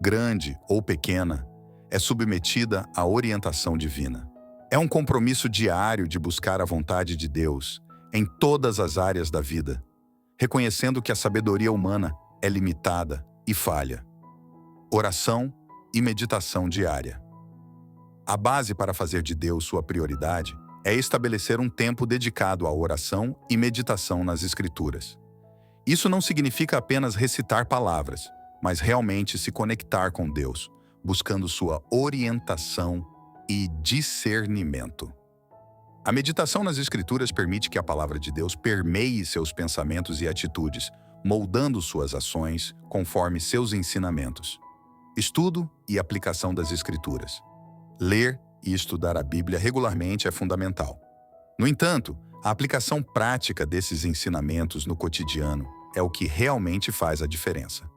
grande ou pequena, é submetida à orientação divina. É um compromisso diário de buscar a vontade de Deus em todas as áreas da vida, reconhecendo que a sabedoria humana é limitada e falha. Oração e meditação diária. A base para fazer de Deus sua prioridade é estabelecer um tempo dedicado à oração e meditação nas Escrituras. Isso não significa apenas recitar palavras, mas realmente se conectar com Deus, buscando sua orientação e discernimento. A meditação nas Escrituras permite que a palavra de Deus permeie seus pensamentos e atitudes, moldando suas ações conforme seus ensinamentos. Estudo e aplicação das Escrituras. Ler e estudar a Bíblia regularmente é fundamental. No entanto, a aplicação prática desses ensinamentos no cotidiano é o que realmente faz a diferença.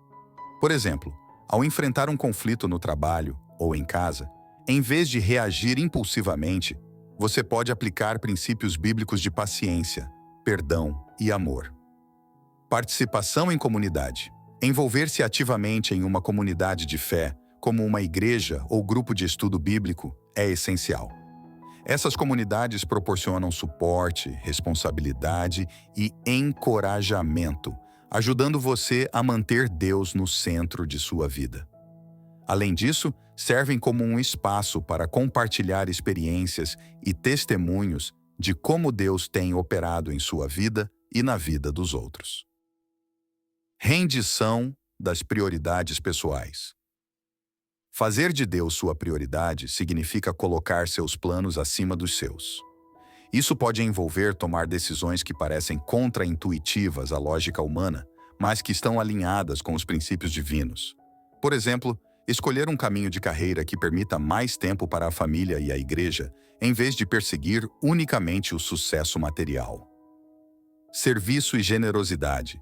Por exemplo, ao enfrentar um conflito no trabalho ou em casa, em vez de reagir impulsivamente, você pode aplicar princípios bíblicos de paciência, perdão e amor. Participação em comunidade. Envolver-se ativamente em uma comunidade de fé, como uma igreja ou grupo de estudo bíblico, é essencial. Essas comunidades proporcionam suporte, responsabilidade e encorajamento, ajudando você a manter Deus no centro de sua vida. Além disso, servem como um espaço para compartilhar experiências e testemunhos de como Deus tem operado em sua vida e na vida dos outros. Rendição das prioridades pessoais. Fazer de Deus sua prioridade significa colocar seus planos acima dos seus. Isso pode envolver tomar decisões que parecem contra-intuitivas à lógica humana, mas que estão alinhadas com os princípios divinos. Por exemplo, escolher um caminho de carreira que permita mais tempo para a família e a igreja, em vez de perseguir unicamente o sucesso material. Serviço e generosidade.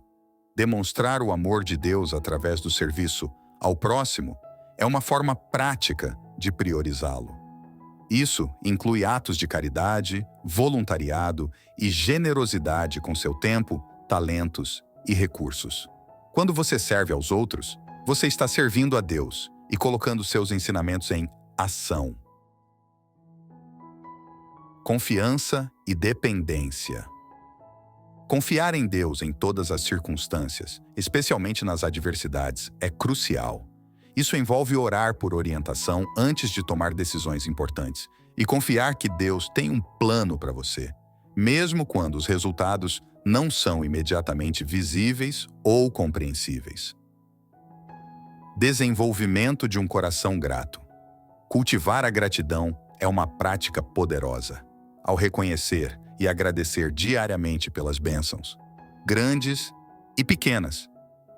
Demonstrar o amor de Deus através do serviço ao próximo é uma forma prática de priorizá-lo. Isso inclui atos de caridade, voluntariado e generosidade com seu tempo, talentos e recursos. Quando você serve aos outros, você está servindo a Deus e colocando seus ensinamentos em ação. Confiança e dependência. Confiar em Deus em todas as circunstâncias, especialmente nas adversidades, é crucial. Isso envolve orar por orientação antes de tomar decisões importantes e confiar que Deus tem um plano para você, mesmo quando os resultados não são imediatamente visíveis ou compreensíveis. Desenvolvimento de um coração grato. Cultivar a gratidão é uma prática poderosa. Ao reconhecer e agradecer diariamente pelas bênçãos, grandes e pequenas,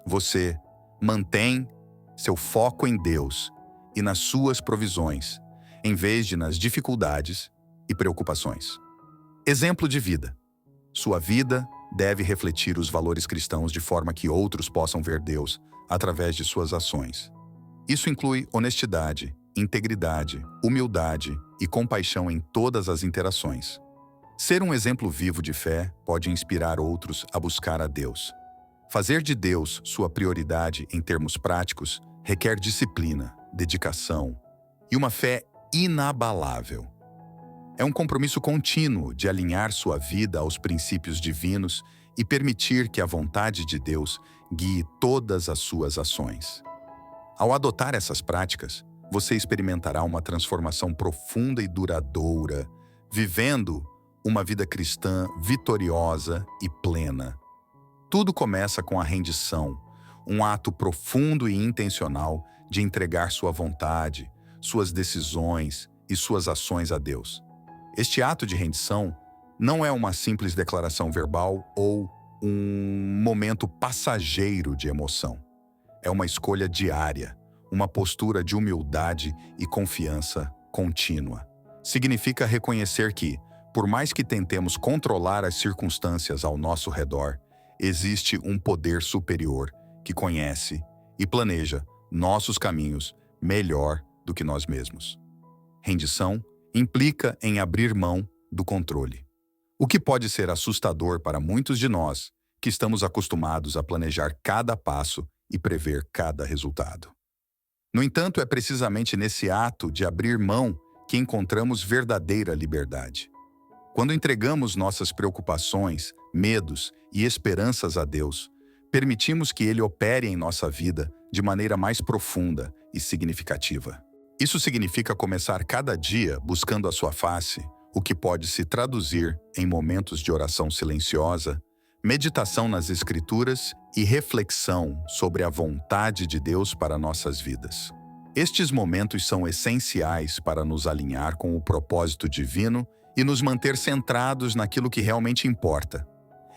você mantém seu foco em Deus e nas suas provisões, em vez de nas dificuldades e preocupações. Exemplo de vida. Sua vida deve refletir os valores cristãos de forma que outros possam ver Deus através de suas ações. Isso inclui honestidade, integridade, humildade e compaixão em todas as interações. Ser um exemplo vivo de fé pode inspirar outros a buscar a Deus. Fazer de Deus sua prioridade em termos práticos requer disciplina, dedicação e uma fé inabalável. É um compromisso contínuo de alinhar sua vida aos princípios divinos e permitir que a vontade de Deus guie todas as suas ações. Ao adotar essas práticas, você experimentará uma transformação profunda e duradoura, vivendo uma vida cristã vitoriosa e plena. Tudo começa com a rendição, um ato profundo e intencional de entregar sua vontade, suas decisões e suas ações a Deus. Este ato de rendição não é uma simples declaração verbal ou um momento passageiro de emoção. É uma escolha diária, uma postura de humildade e confiança contínua. Significa reconhecer que, por mais que tentemos controlar as circunstâncias ao nosso redor, existe um poder superior que conhece e planeja nossos caminhos melhor do que nós mesmos. Rendição implica em abrir mão do controle, o que pode ser assustador para muitos de nós que estamos acostumados a planejar cada passo e prever cada resultado. No entanto, é precisamente nesse ato de abrir mão que encontramos verdadeira liberdade. Quando entregamos nossas preocupações, medos e esperanças a Deus, permitimos que Ele opere em nossa vida de maneira mais profunda e significativa. Isso significa começar cada dia buscando a sua face, o que pode se traduzir em momentos de oração silenciosa, meditação nas Escrituras e reflexão sobre a vontade de Deus para nossas vidas. Estes momentos são essenciais para nos alinhar com o propósito divino e nos manter centrados naquilo que realmente importa.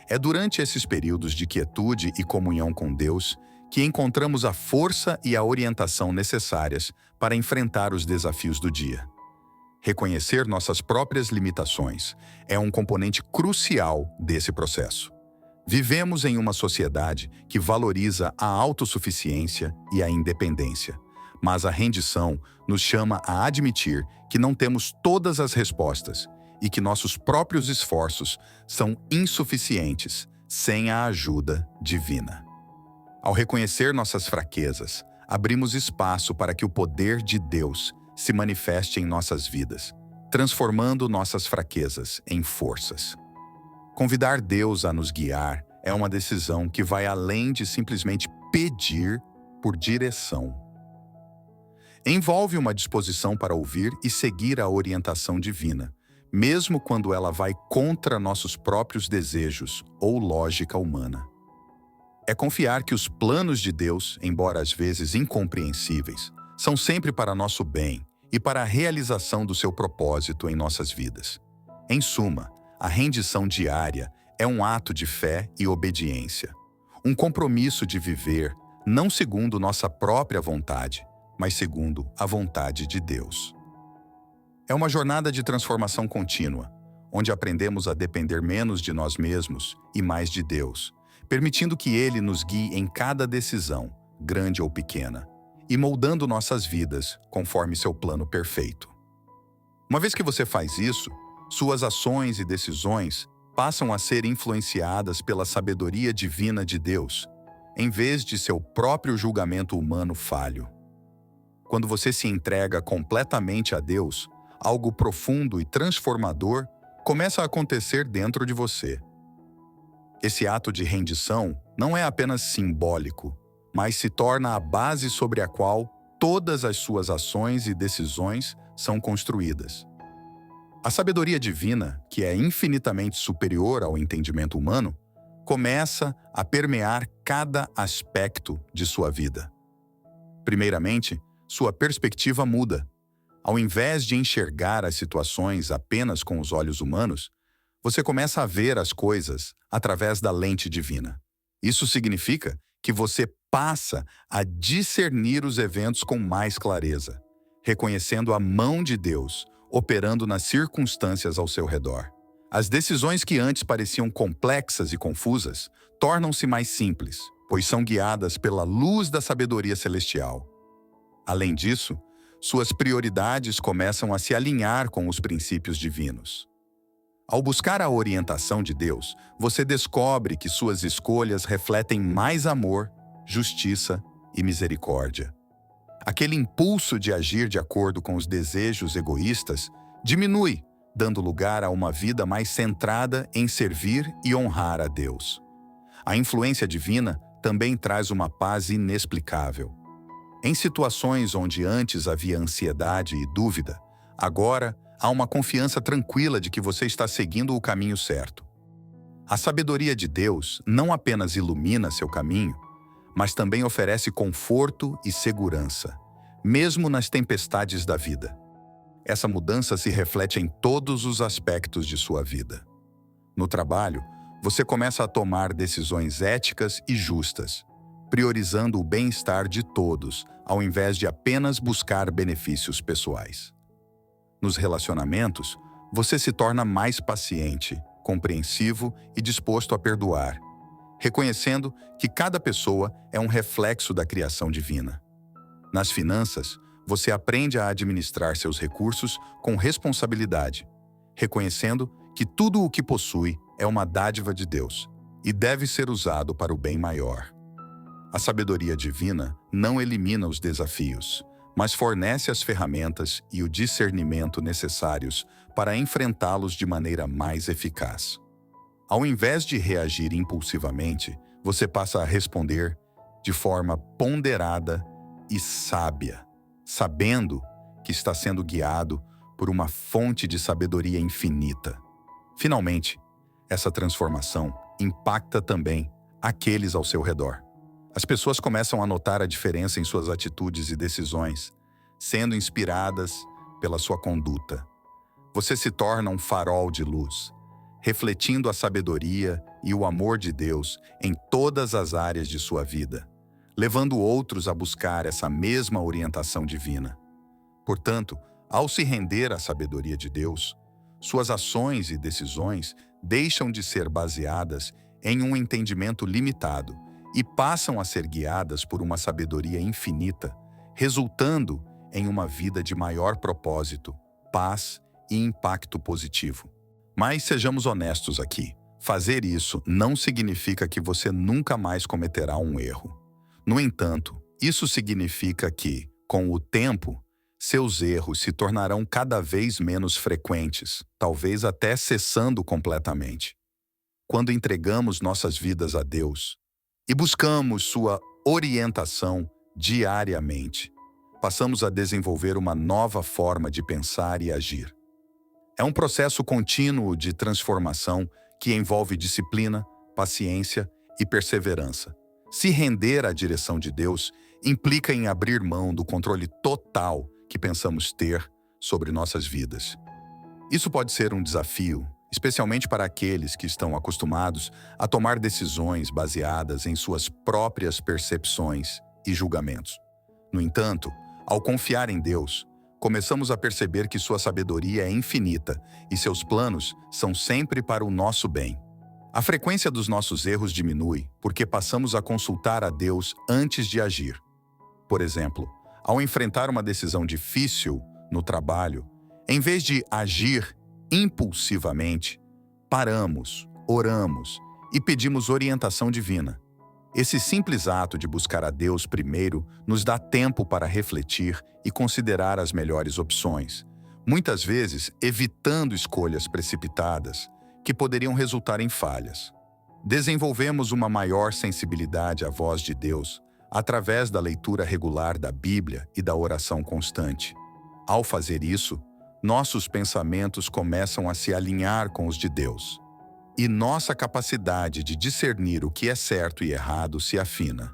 É durante esses períodos de quietude e comunhão com Deus que encontramos a força e a orientação necessárias para enfrentar os desafios do dia. Reconhecer nossas próprias limitações é um componente crucial desse processo. Vivemos em uma sociedade que valoriza a autossuficiência e a independência, mas a rendição nos chama a admitir que não temos todas as respostas e que nossos próprios esforços são insuficientes sem a ajuda divina. Ao reconhecer nossas fraquezas, abrimos espaço para que o poder de Deus se manifeste em nossas vidas, transformando nossas fraquezas em forças. Convidar Deus a nos guiar é uma decisão que vai além de simplesmente pedir por direção. Envolve uma disposição para ouvir e seguir a orientação divina, mesmo quando ela vai contra nossos próprios desejos ou lógica humana. É confiar que os planos de Deus, embora às vezes incompreensíveis, são sempre para nosso bem e para a realização do seu propósito em nossas vidas. Em suma, a rendição diária é um ato de fé e obediência, um compromisso de viver não segundo nossa própria vontade, mas segundo a vontade de Deus. É uma jornada de transformação contínua, onde aprendemos a depender menos de nós mesmos e mais de Deus, permitindo que Ele nos guie em cada decisão, grande ou pequena, e moldando nossas vidas conforme seu plano perfeito. Uma vez que você faz isso, suas ações e decisões passam a ser influenciadas pela sabedoria divina de Deus, em vez de seu próprio julgamento humano falho. Quando você se entrega completamente a Deus, algo profundo e transformador começa a acontecer dentro de você. Esse ato de rendição não é apenas simbólico, mas se torna a base sobre a qual todas as suas ações e decisões são construídas. A sabedoria divina, que é infinitamente superior ao entendimento humano, começa a permear cada aspecto de sua vida. Primeiramente, sua perspectiva muda. Ao invés de enxergar as situações apenas com os olhos humanos, você começa a ver as coisas através da lente divina. Isso significa que você passa a discernir os eventos com mais clareza, reconhecendo a mão de Deus operando nas circunstâncias ao seu redor. As decisões que antes pareciam complexas e confusas tornam-se mais simples, pois são guiadas pela luz da sabedoria celestial. Além disso, suas prioridades começam a se alinhar com os princípios divinos. Ao buscar a orientação de Deus, você descobre que suas escolhas refletem mais amor, justiça e misericórdia. Aquele impulso de agir de acordo com os desejos egoístas diminui, dando lugar a uma vida mais centrada em servir e honrar a Deus. A influência divina também traz uma paz inexplicável. Em situações onde antes havia ansiedade e dúvida, agora há uma confiança tranquila de que você está seguindo o caminho certo. A sabedoria de Deus não apenas ilumina seu caminho, mas também oferece conforto e segurança, mesmo nas tempestades da vida. Essa mudança se reflete em todos os aspectos de sua vida. No trabalho, você começa a tomar decisões éticas e justas, priorizando o bem-estar de todos, ao invés de apenas buscar benefícios pessoais. Nos relacionamentos, você se torna mais paciente, compreensivo e disposto a perdoar, reconhecendo que cada pessoa é um reflexo da criação divina. Nas finanças, você aprende a administrar seus recursos com responsabilidade, reconhecendo que tudo o que possui é uma dádiva de Deus e deve ser usado para o bem maior. A sabedoria divina não elimina os desafios, mas fornece as ferramentas e o discernimento necessários para enfrentá-los de maneira mais eficaz. Ao invés de reagir impulsivamente, você passa a responder de forma ponderada e sábia, sabendo que está sendo guiado por uma fonte de sabedoria infinita. Finalmente, essa transformação impacta também aqueles ao seu redor. As pessoas começam a notar a diferença em suas atitudes e decisões, sendo inspiradas pela sua conduta. Você se torna um farol de luz, refletindo a sabedoria e o amor de Deus em todas as áreas de sua vida, levando outros a buscar essa mesma orientação divina. Portanto, ao se render à sabedoria de Deus, suas ações e decisões deixam de ser baseadas em um entendimento limitado e passam a ser guiadas por uma sabedoria infinita, resultando em uma vida de maior propósito, paz e impacto positivo. Mas sejamos honestos aqui, fazer isso não significa que você nunca mais cometerá um erro. No entanto, isso significa que, com o tempo, seus erros se tornarão cada vez menos frequentes, talvez até cessando completamente. Quando entregamos nossas vidas a Deus e buscamos sua orientação diariamente, passamos a desenvolver uma nova forma de pensar e agir. É um processo contínuo de transformação que envolve disciplina, paciência e perseverança. Se render à direção de Deus implica em abrir mão do controle total que pensamos ter sobre nossas vidas. Isso pode ser um desafio, especialmente para aqueles que estão acostumados a tomar decisões baseadas em suas próprias percepções e julgamentos. No entanto, ao confiar em Deus, começamos a perceber que sua sabedoria é infinita e seus planos são sempre para o nosso bem. A frequência dos nossos erros diminui porque passamos a consultar a Deus antes de agir. Por exemplo, ao enfrentar uma decisão difícil no trabalho, em vez de agir impulsivamente, paramos, oramos e pedimos orientação divina. Esse simples ato de buscar a Deus primeiro nos dá tempo para refletir e considerar as melhores opções, muitas vezes evitando escolhas precipitadas que poderiam resultar em falhas. Desenvolvemos uma maior sensibilidade à voz de Deus através da leitura regular da Bíblia e da oração constante. Ao fazer isso, nossos pensamentos começam a se alinhar com os de Deus, e nossa capacidade de discernir o que é certo e errado se afina.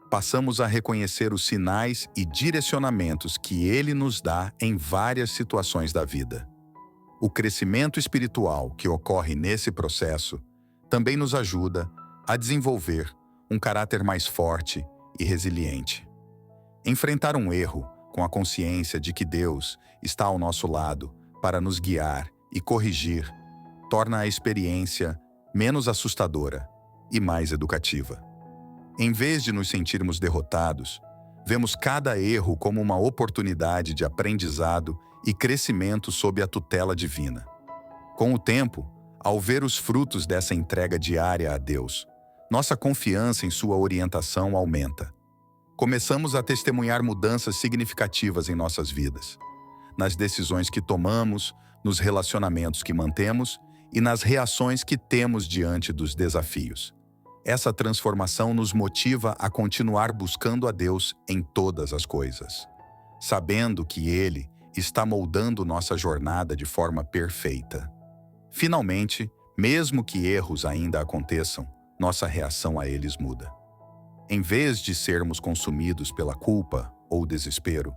Passamos a reconhecer os sinais e direcionamentos que Ele nos dá em várias situações da vida. O crescimento espiritual que ocorre nesse processo também nos ajuda a desenvolver um caráter mais forte e resiliente. Enfrentar um erro com a consciência de que Deus está ao nosso lado para nos guiar e corrigir torna a experiência menos assustadora e mais educativa. Em vez de nos sentirmos derrotados, vemos cada erro como uma oportunidade de aprendizado e crescimento sob a tutela divina. Com o tempo, ao ver os frutos dessa entrega diária a Deus, nossa confiança em sua orientação aumenta. Começamos a testemunhar mudanças significativas em nossas vidas, nas decisões que tomamos, nos relacionamentos que mantemos e nas reações que temos diante dos desafios. essa transformação nos motiva a continuar buscando a Deus em todas as coisas, sabendo que Ele está moldando nossa jornada de forma perfeita. Finalmente, mesmo que erros ainda aconteçam, nossa reação a eles muda. Em vez de sermos consumidos pela culpa ou desespero,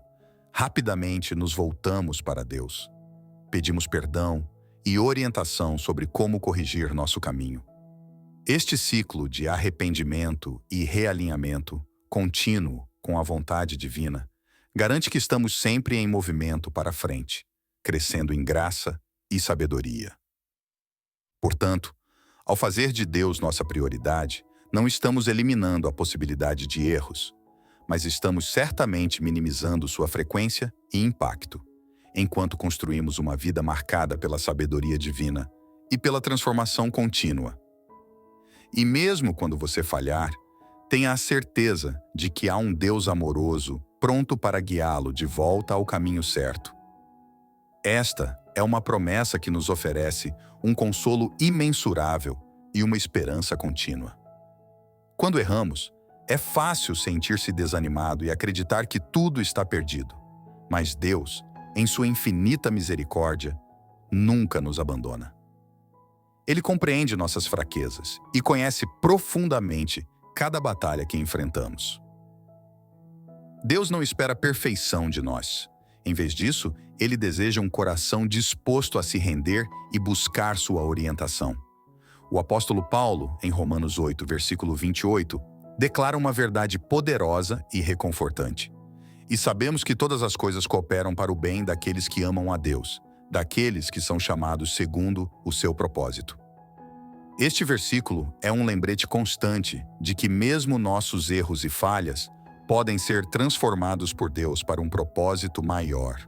rapidamente nos voltamos para Deus. Pedimos perdão e orientação sobre como corrigir nosso caminho. Este ciclo de arrependimento e realinhamento contínuo com a vontade divina garante que estamos sempre em movimento para frente, crescendo em graça e sabedoria. Portanto, ao fazer de Deus nossa prioridade, não estamos eliminando a possibilidade de erros, mas estamos certamente minimizando sua frequência e impacto, enquanto construímos uma vida marcada pela sabedoria divina e pela transformação contínua. E mesmo quando você falhar, tenha a certeza de que há um Deus amoroso pronto para guiá-lo de volta ao caminho certo. Esta é uma promessa que nos oferece um consolo imensurável e uma esperança contínua. Quando erramos, é fácil sentir-se desanimado e acreditar que tudo está perdido. Mas Deus, em sua infinita misericórdia, nunca nos abandona. Ele compreende nossas fraquezas e conhece profundamente cada batalha que enfrentamos. Deus não espera perfeição de nós. Em vez disso, Ele deseja um coração disposto a se render e buscar sua orientação. O apóstolo Paulo, em Romanos 8, versículo 28, declara uma verdade poderosa e reconfortante. E sabemos que todas as coisas cooperam para o bem daqueles que amam a Deus, daqueles que são chamados segundo o seu propósito. Este versículo é um lembrete constante de que mesmo nossos erros e falhas podem ser transformados por Deus para um propósito maior.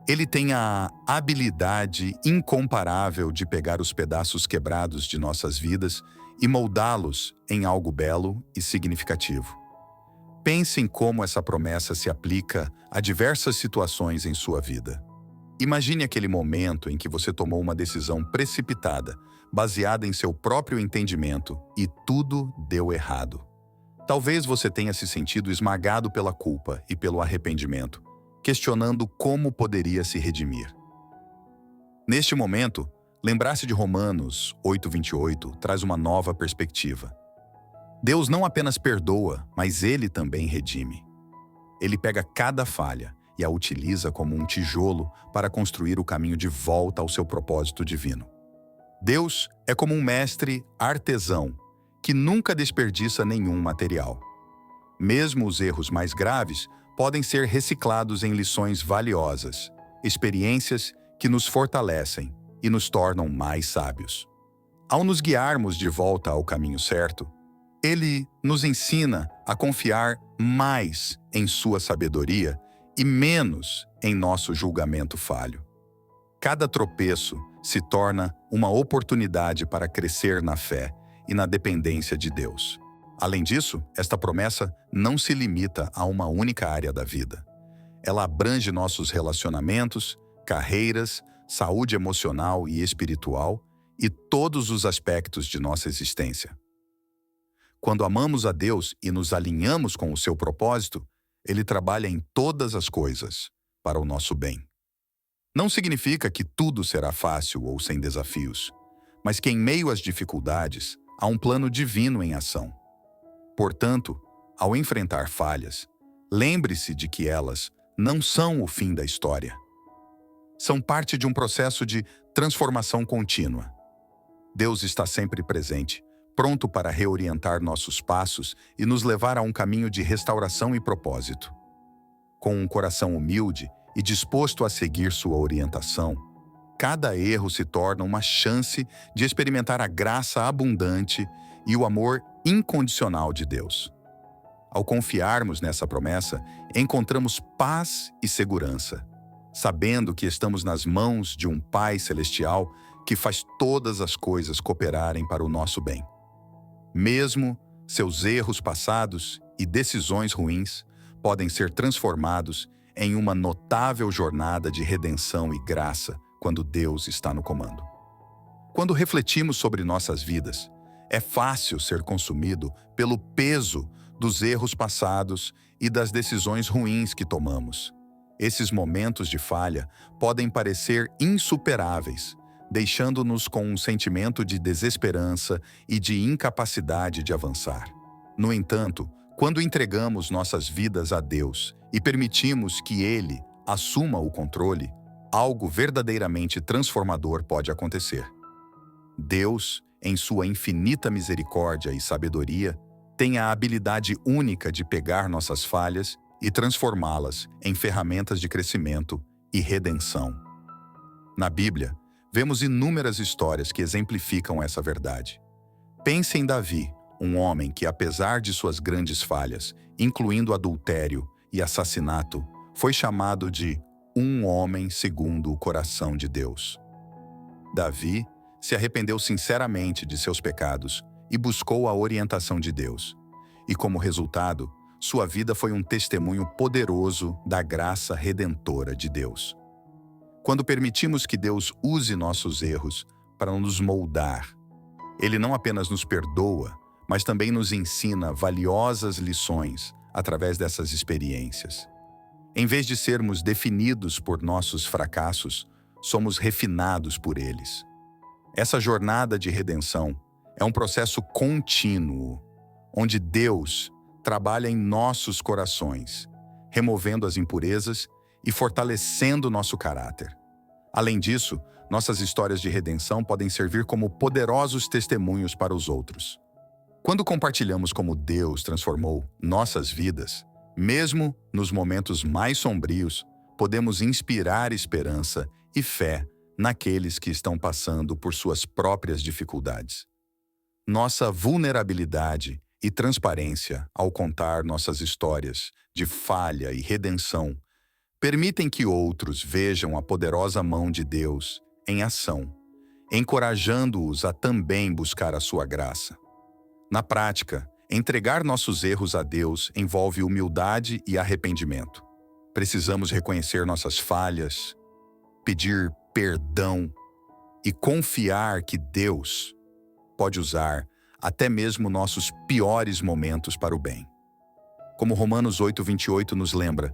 Ele tem a habilidade incomparável de pegar os pedaços quebrados de nossas vidas e moldá-los em algo belo e significativo. Pense em como essa promessa se aplica a diversas situações em sua vida. Imagine aquele momento em que você tomou uma decisão precipitada, baseada em seu próprio entendimento, e tudo deu errado. Talvez você tenha se sentido esmagado pela culpa e pelo arrependimento, questionando como poderia se redimir. Neste momento, lembrar-se de Romanos 8:28 traz uma nova perspectiva. Deus não apenas perdoa, mas Ele também redime. Ele pega cada falha e a utiliza como um tijolo para construir o caminho de volta ao seu propósito divino. Deus é como um mestre artesão que nunca desperdiça nenhum material. Mesmo os erros mais graves podem ser reciclados em lições valiosas, experiências que nos fortalecem e nos tornam mais sábios. Ao nos guiarmos de volta ao caminho certo, Ele nos ensina a confiar mais em sua sabedoria e menos em nosso julgamento falho. Cada tropeço se torna uma oportunidade para crescer na fé e na dependência de Deus. Além disso, esta promessa não se limita a uma única área da vida. Ela abrange nossos relacionamentos, carreiras, saúde emocional e espiritual e todos os aspectos de nossa existência. Quando amamos a Deus e nos alinhamos com o seu propósito, Ele trabalha em todas as coisas para o nosso bem. Não significa que tudo será fácil ou sem desafios, mas que em meio às dificuldades há um plano divino em ação. Portanto, ao enfrentar falhas, lembre-se de que elas não são o fim da história. São parte de um processo de transformação contínua. Deus está sempre presente, pronto para reorientar nossos passos e nos levar a um caminho de restauração e propósito. Com um coração humilde e disposto a seguir sua orientação, cada erro se torna uma chance de experimentar a graça abundante e o amor incondicional de Deus. Ao confiarmos nessa promessa, encontramos paz e segurança, sabendo que estamos nas mãos de um Pai Celestial que faz todas as coisas cooperarem para o nosso bem. Mesmo seus erros passados e decisões ruins podem ser transformados em uma notável jornada de redenção e graça quando Deus está no comando. Quando refletimos sobre nossas vidas, É fácil ser consumido pelo peso dos erros passados e das decisões ruins que tomamos. Esses momentos de falha podem parecer insuperáveis, deixando-nos com um sentimento de desesperança e de incapacidade de avançar. No entanto, quando entregamos nossas vidas a Deus e permitimos que Ele assuma o controle, algo verdadeiramente transformador pode acontecer. Deus, em sua infinita misericórdia e sabedoria, tem a habilidade única de pegar nossas falhas e transformá-las em ferramentas de crescimento e redenção. Na Bíblia, vemos inúmeras histórias que exemplificam essa verdade. Pense em Davi, um homem que, apesar de suas grandes falhas, incluindo adultério e assassinato, foi chamado de um homem segundo o coração de Deus. Davi se arrependeu sinceramente de seus pecados e buscou a orientação de Deus. E como resultado, sua vida foi um testemunho poderoso da graça redentora de Deus. Quando permitimos que Deus use nossos erros para nos moldar, Ele não apenas nos perdoa, mas também nos ensina valiosas lições através dessas experiências. Em vez de sermos definidos por nossos fracassos, somos refinados por eles. Essa jornada de redenção é um processo contínuo, onde Deus trabalha em nossos corações, removendo as impurezas e fortalecendo nosso caráter. Além disso, nossas histórias de redenção podem servir como poderosos testemunhos para os outros. Quando compartilhamos como Deus transformou nossas vidas, mesmo nos momentos mais sombrios, podemos inspirar esperança e fé naqueles que estão passando por suas próprias dificuldades. Nossa vulnerabilidade e transparência ao contar nossas histórias de falha e redenção permitem que outros vejam a poderosa mão de Deus em ação, encorajando-os a também buscar a sua graça. Na prática, entregar nossos erros a Deus envolve humildade e arrependimento. Precisamos reconhecer nossas falhas, pedir perdão e confiar que Deus pode usar até mesmo nossos piores momentos para o bem. Como Romanos 8:28 nos lembra,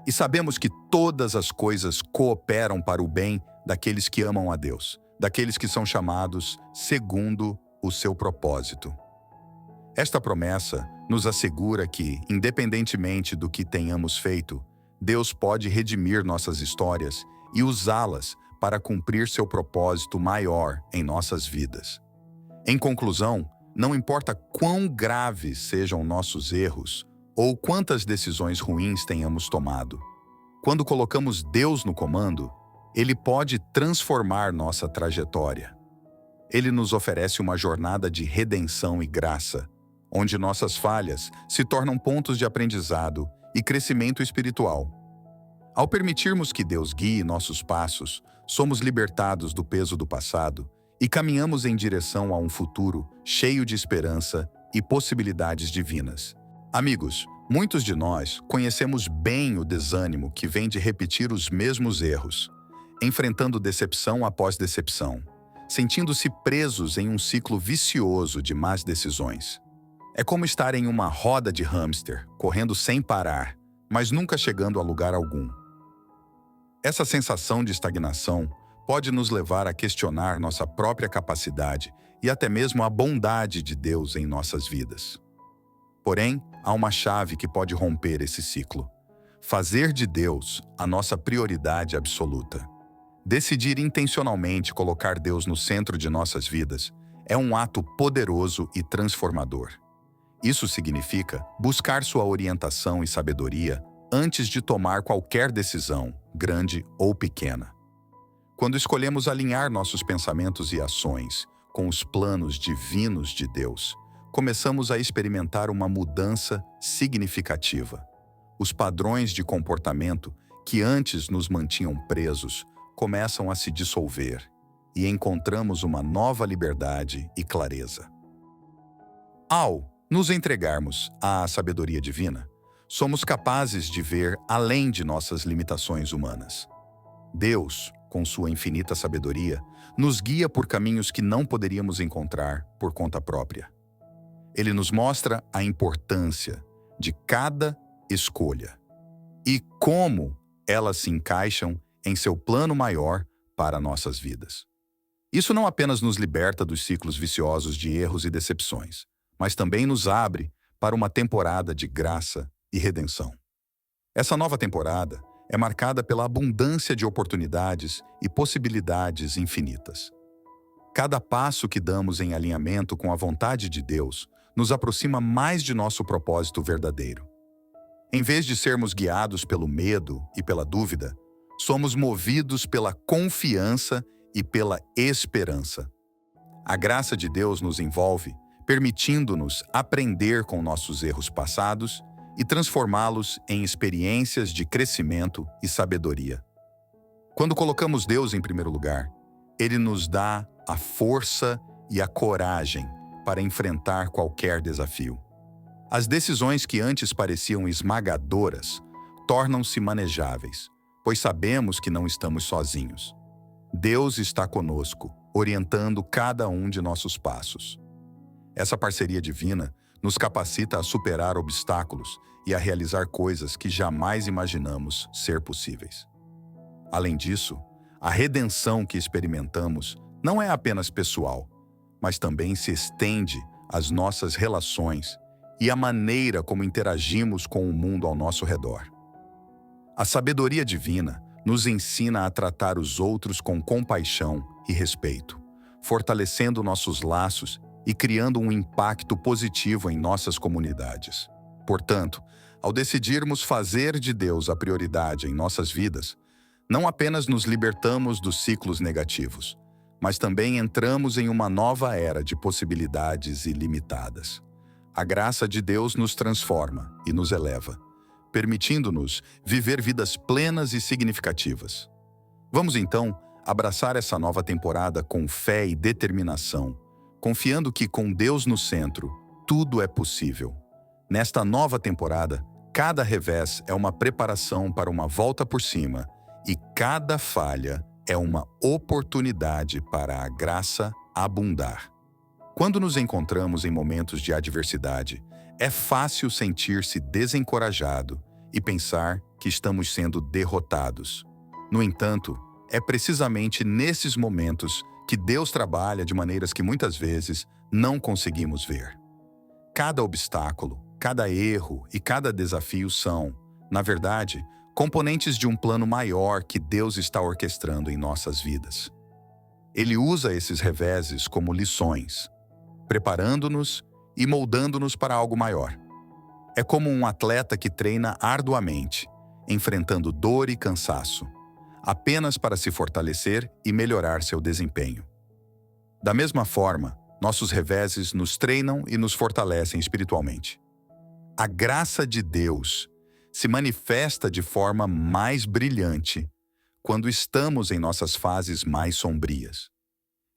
e sabemos que todas as coisas cooperam para o bem daqueles que amam a Deus, daqueles que são chamados segundo o seu propósito. Esta promessa nos assegura que, independentemente do que tenhamos feito, Deus pode redimir nossas histórias e usá-las para cumprir seu propósito maior em nossas vidas. Em conclusão, não importa quão graves sejam nossos erros ou quantas decisões ruins tenhamos tomado, quando colocamos Deus no comando, Ele pode transformar nossa trajetória. Ele nos oferece uma jornada de redenção e graça, onde nossas falhas se tornam pontos de aprendizado e crescimento espiritual. Ao permitirmos que Deus guie nossos passos, somos libertados do peso do passado e caminhamos em direção a um futuro cheio de esperança e possibilidades divinas. Amigos, muitos de nós conhecemos bem o desânimo que vem de repetir os mesmos erros, enfrentando decepção após decepção, sentindo-se presos em um ciclo vicioso de más decisões. É como estar em uma roda de hamster, correndo sem parar, mas nunca chegando a lugar algum. Essa sensação de estagnação pode nos levar a questionar nossa própria capacidade e até mesmo a bondade de Deus em nossas vidas. Porém, há uma chave que pode romper esse ciclo: fazer de Deus a nossa prioridade absoluta. Decidir intencionalmente colocar Deus no centro de nossas vidas é um ato poderoso e transformador. Isso significa buscar sua orientação e sabedoria antes de tomar qualquer decisão, grande ou pequena. Quando escolhemos alinhar nossos pensamentos e ações com os planos divinos de Deus, começamos a experimentar uma mudança significativa. Os padrões de comportamento que antes nos mantinham presos começam a se dissolver e encontramos uma nova liberdade e clareza. Ao nos entregarmos à sabedoria divina, somos capazes de ver além de nossas limitações humanas. Deus, com sua infinita sabedoria, nos guia por caminhos que não poderíamos encontrar por conta própria. Ele nos mostra a importância de cada escolha e como elas se encaixam em seu plano maior para nossas vidas. Isso não apenas nos liberta dos ciclos viciosos de erros e decepções, mas também nos abre para uma temporada de graça e redenção. Essa nova temporada é marcada pela abundância de oportunidades e possibilidades infinitas. Cada passo que damos em alinhamento com a vontade de Deus nos aproxima mais de nosso propósito verdadeiro. Em vez de sermos guiados pelo medo e pela dúvida, somos movidos pela confiança e pela esperança. A graça de Deus nos envolve, permitindo-nos aprender com nossos erros passados e transformá-los em experiências de crescimento e sabedoria. Quando colocamos Deus em primeiro lugar, Ele nos dá a força e a coragem para enfrentar qualquer desafio. As decisões que antes pareciam esmagadoras tornam-se manejáveis, pois sabemos que não estamos sozinhos. Deus está conosco, orientando cada um de nossos passos. Essa parceria divina nos capacita a superar obstáculos e a realizar coisas que jamais imaginamos ser possíveis. Além disso, a redenção que experimentamos não é apenas pessoal, mas também se estende às nossas relações e à maneira como interagimos com o mundo ao nosso redor. A sabedoria divina nos ensina a tratar os outros com compaixão e respeito, fortalecendo nossos laços e criando um impacto positivo em nossas comunidades. Portanto, ao decidirmos fazer de Deus a prioridade em nossas vidas, não apenas nos libertamos dos ciclos negativos, mas também entramos em uma nova era de possibilidades ilimitadas. A graça de Deus nos transforma e nos eleva, permitindo-nos viver vidas plenas e significativas. Vamos então abraçar essa nova temporada com fé e determinação, confiando que com Deus no centro, tudo é possível. Nesta nova temporada, cada revés é uma preparação para uma volta por cima e cada falha é uma oportunidade para a graça abundar. Quando nos encontramos em momentos de adversidade, é fácil sentir-se desencorajado e pensar que estamos sendo derrotados. No entanto, é precisamente nesses momentos que Deus trabalha de maneiras que muitas vezes não conseguimos ver. Cada obstáculo, cada erro e cada desafio são, na verdade, componentes de um plano maior que Deus está orquestrando em nossas vidas. Ele usa esses reveses como lições, preparando-nos e moldando-nos para algo maior. É como um atleta que treina arduamente, enfrentando dor e cansaço, apenas para se fortalecer e melhorar seu desempenho. Da mesma forma, nossos reveses nos treinam e nos fortalecem espiritualmente. A graça de Deus se manifesta de forma mais brilhante quando estamos em nossas fases mais sombrias.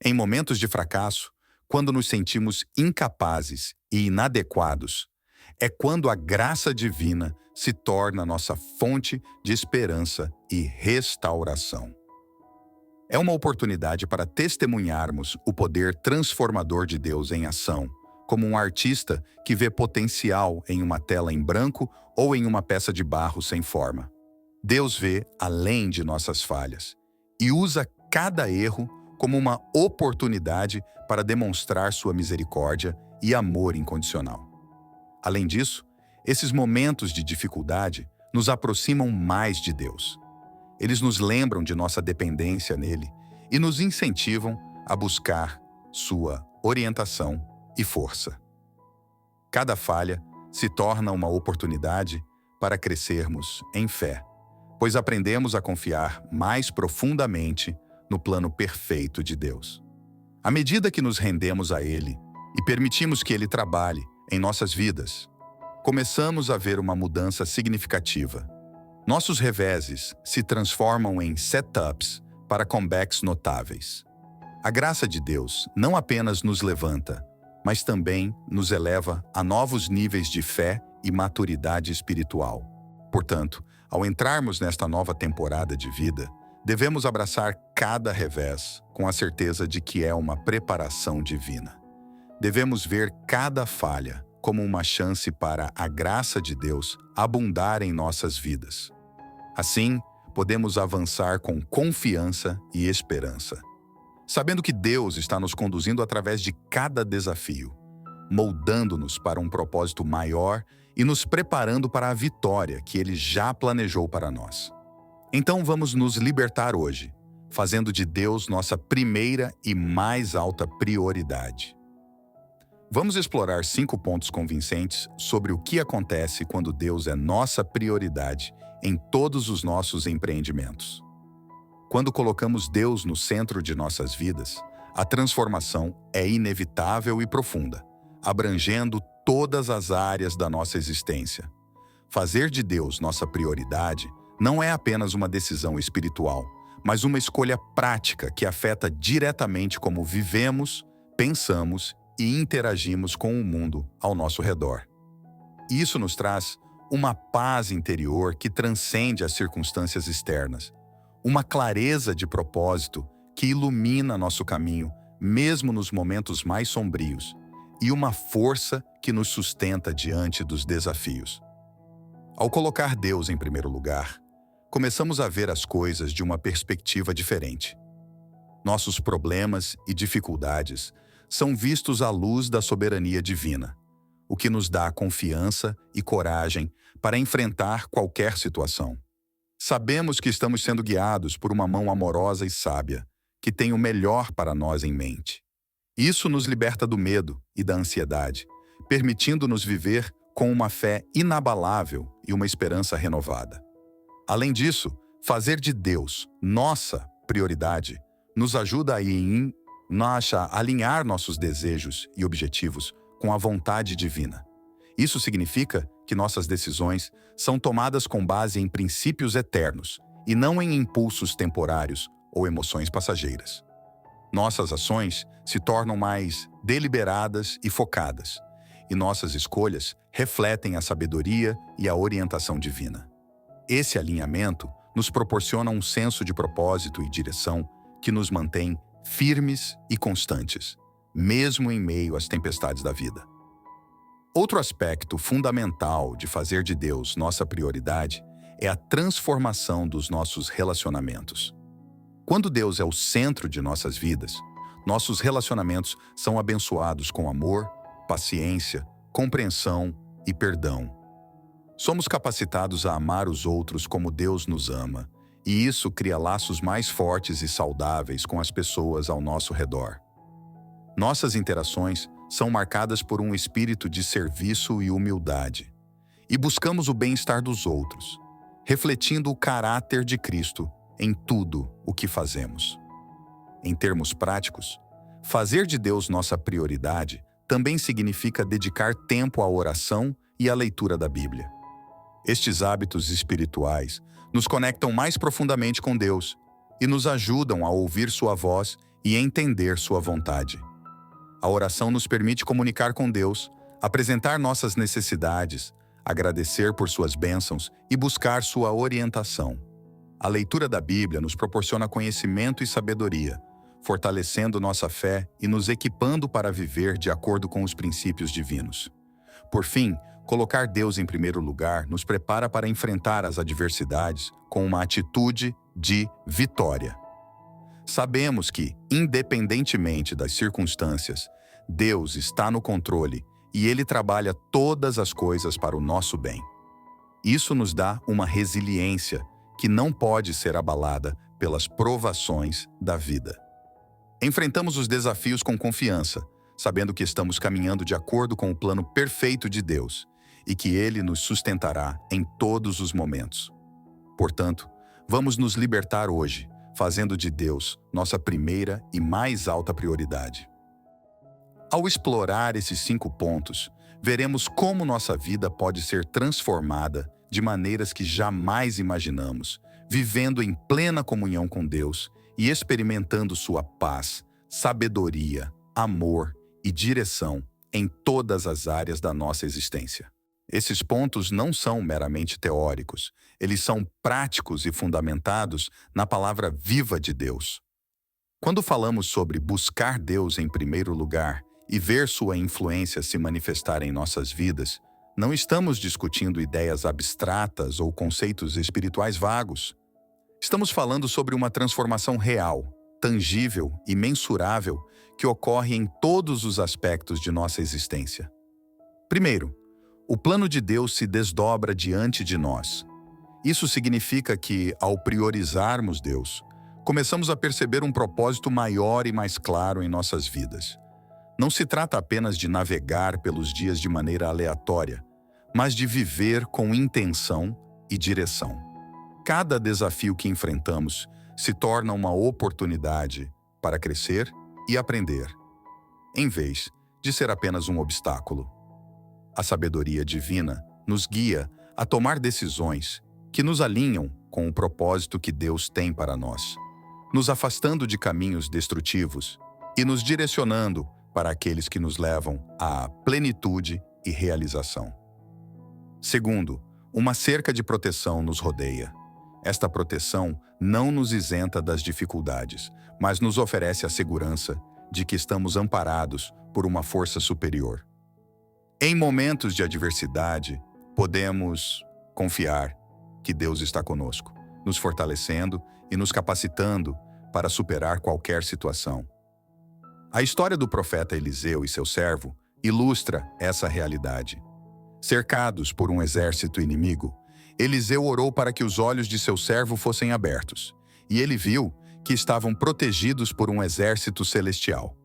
Em momentos de fracasso, quando nos sentimos incapazes e inadequados, é quando a graça divina se torna nossa fonte de esperança e restauração. É uma oportunidade para testemunharmos o poder transformador de Deus em ação, como um artista que vê potencial em uma tela em branco ou em uma peça de barro sem forma. Deus vê além de nossas falhas e usa cada erro como uma oportunidade para demonstrar sua misericórdia e amor incondicional. Além disso, esses momentos de dificuldade nos aproximam mais de Deus. Eles nos lembram de nossa dependência nele e nos incentivam a buscar sua orientação e força. Cada falha se torna uma oportunidade para crescermos em fé, pois aprendemos a confiar mais profundamente no plano perfeito de Deus. À medida que nos rendemos a Ele e permitimos que Ele trabalhe em nossas vidas, começamos a ver uma mudança significativa. Nossos reveses se transformam em setups para comebacks notáveis. A graça de Deus não apenas nos levanta, mas também nos eleva a novos níveis de fé e maturidade espiritual. Portanto, ao entrarmos nesta nova temporada de vida, Devemos abraçar cada revés com a certeza de que é uma preparação divina. Devemos ver cada falha como uma chance para a graça de Deus abundar em nossas vidas. Assim, podemos avançar com confiança e esperança, sabendo que Deus está nos conduzindo através de cada desafio, moldando-nos para um propósito maior e nos preparando para a vitória que Ele já planejou para nós. Então vamos nos libertar hoje, fazendo de Deus nossa primeira e mais alta prioridade. Vamos explorar 5 pontos convincentes sobre o que acontece quando Deus é nossa prioridade em todos os nossos empreendimentos. Quando colocamos Deus no centro de nossas vidas, a transformação é inevitável e profunda, abrangendo todas as áreas da nossa existência. Fazer de Deus nossa prioridade não é apenas uma decisão espiritual, mas uma escolha prática que afeta diretamente como vivemos, pensamos e interagimos com o mundo ao nosso redor. Isso nos traz uma paz interior que transcende as circunstâncias externas, uma clareza de propósito que ilumina nosso caminho, mesmo nos momentos mais sombrios, e uma força que nos sustenta diante dos desafios. Ao colocar Deus em primeiro lugar, começamos a ver as coisas de uma perspectiva diferente. Nossos problemas e dificuldades são vistos à luz da soberania divina, o que nos dá confiança e coragem para enfrentar qualquer situação. Sabemos que estamos sendo guiados por uma mão amorosa e sábia, que tem o melhor para nós em mente. Isso nos liberta do medo e da ansiedade, permitindo-nos viver com uma fé inabalável e uma esperança renovada. Além disso, fazer de Deus nossa prioridade nos ajuda a alinhar nossos desejos e objetivos com a vontade divina. Isso significa que nossas decisões são tomadas com base em princípios eternos e não em impulsos temporários ou emoções passageiras. Nossas ações se tornam mais deliberadas e focadas, e nossas escolhas refletem a sabedoria e a orientação divina. Esse alinhamento nos proporciona um senso de propósito e direção que nos mantém firmes e constantes, mesmo em meio às tempestades da vida. Outro aspecto fundamental de fazer de Deus nossa prioridade é a transformação dos nossos relacionamentos. Quando Deus é o centro de nossas vidas, nossos relacionamentos são abençoados com amor, paciência, compreensão e perdão. Somos capacitados a amar os outros como Deus nos ama, e isso cria laços mais fortes e saudáveis com as pessoas ao nosso redor. Nossas interações são marcadas por um espírito de serviço e humildade, e buscamos o bem-estar dos outros, refletindo o caráter de Cristo em tudo o que fazemos. Em termos práticos, fazer de Deus nossa prioridade também significa dedicar tempo à oração e à leitura da Bíblia. Estes hábitos espirituais nos conectam mais profundamente com Deus e nos ajudam a ouvir sua voz e entender sua vontade. A oração nos permite comunicar com Deus, apresentar nossas necessidades, agradecer por suas bênçãos e buscar sua orientação. A leitura da Bíblia nos proporciona conhecimento e sabedoria, fortalecendo nossa fé e nos equipando para viver de acordo com os princípios divinos. Por fim, colocar Deus em primeiro lugar nos prepara para enfrentar as adversidades com uma atitude de vitória. Sabemos que, independentemente das circunstâncias, Deus está no controle e Ele trabalha todas as coisas para o nosso bem. Isso nos dá uma resiliência que não pode ser abalada pelas provações da vida. Enfrentamos os desafios com confiança, sabendo que estamos caminhando de acordo com o plano perfeito de Deus e que Ele nos sustentará em todos os momentos. Portanto, vamos nos libertar hoje, fazendo de Deus nossa primeira e mais alta prioridade. Ao explorar esses 5 pontos, veremos como nossa vida pode ser transformada de maneiras que jamais imaginamos, vivendo em plena comunhão com Deus e experimentando sua paz, sabedoria, amor e direção em todas as áreas da nossa existência. Esses pontos não são meramente teóricos, eles são práticos e fundamentados na palavra viva de Deus. Quando falamos sobre buscar Deus em primeiro lugar e ver sua influência se manifestar em nossas vidas, não estamos discutindo ideias abstratas ou conceitos espirituais vagos. Estamos falando sobre uma transformação real, tangível e mensurável que ocorre em todos os aspectos de nossa existência. Primeiro, o plano de Deus se desdobra diante de nós. Isso significa que, ao priorizarmos Deus, começamos a perceber um propósito maior e mais claro em nossas vidas. Não se trata apenas de navegar pelos dias de maneira aleatória, mas de viver com intenção e direção. Cada desafio que enfrentamos se torna uma oportunidade para crescer e aprender, em vez de ser apenas um obstáculo. A sabedoria divina nos guia a tomar decisões que nos alinham com o propósito que Deus tem para nós, nos afastando de caminhos destrutivos e nos direcionando para aqueles que nos levam à plenitude e realização. Segundo, uma cerca de proteção nos rodeia. Esta proteção não nos isenta das dificuldades, mas nos oferece a segurança de que estamos amparados por uma força superior. Em momentos de adversidade, podemos confiar que Deus está conosco, nos fortalecendo e nos capacitando para superar qualquer situação. A história do profeta Eliseu e seu servo ilustra essa realidade. Cercados por um exército inimigo, Eliseu orou para que os olhos de seu servo fossem abertos, e ele viu que estavam protegidos por um exército celestial.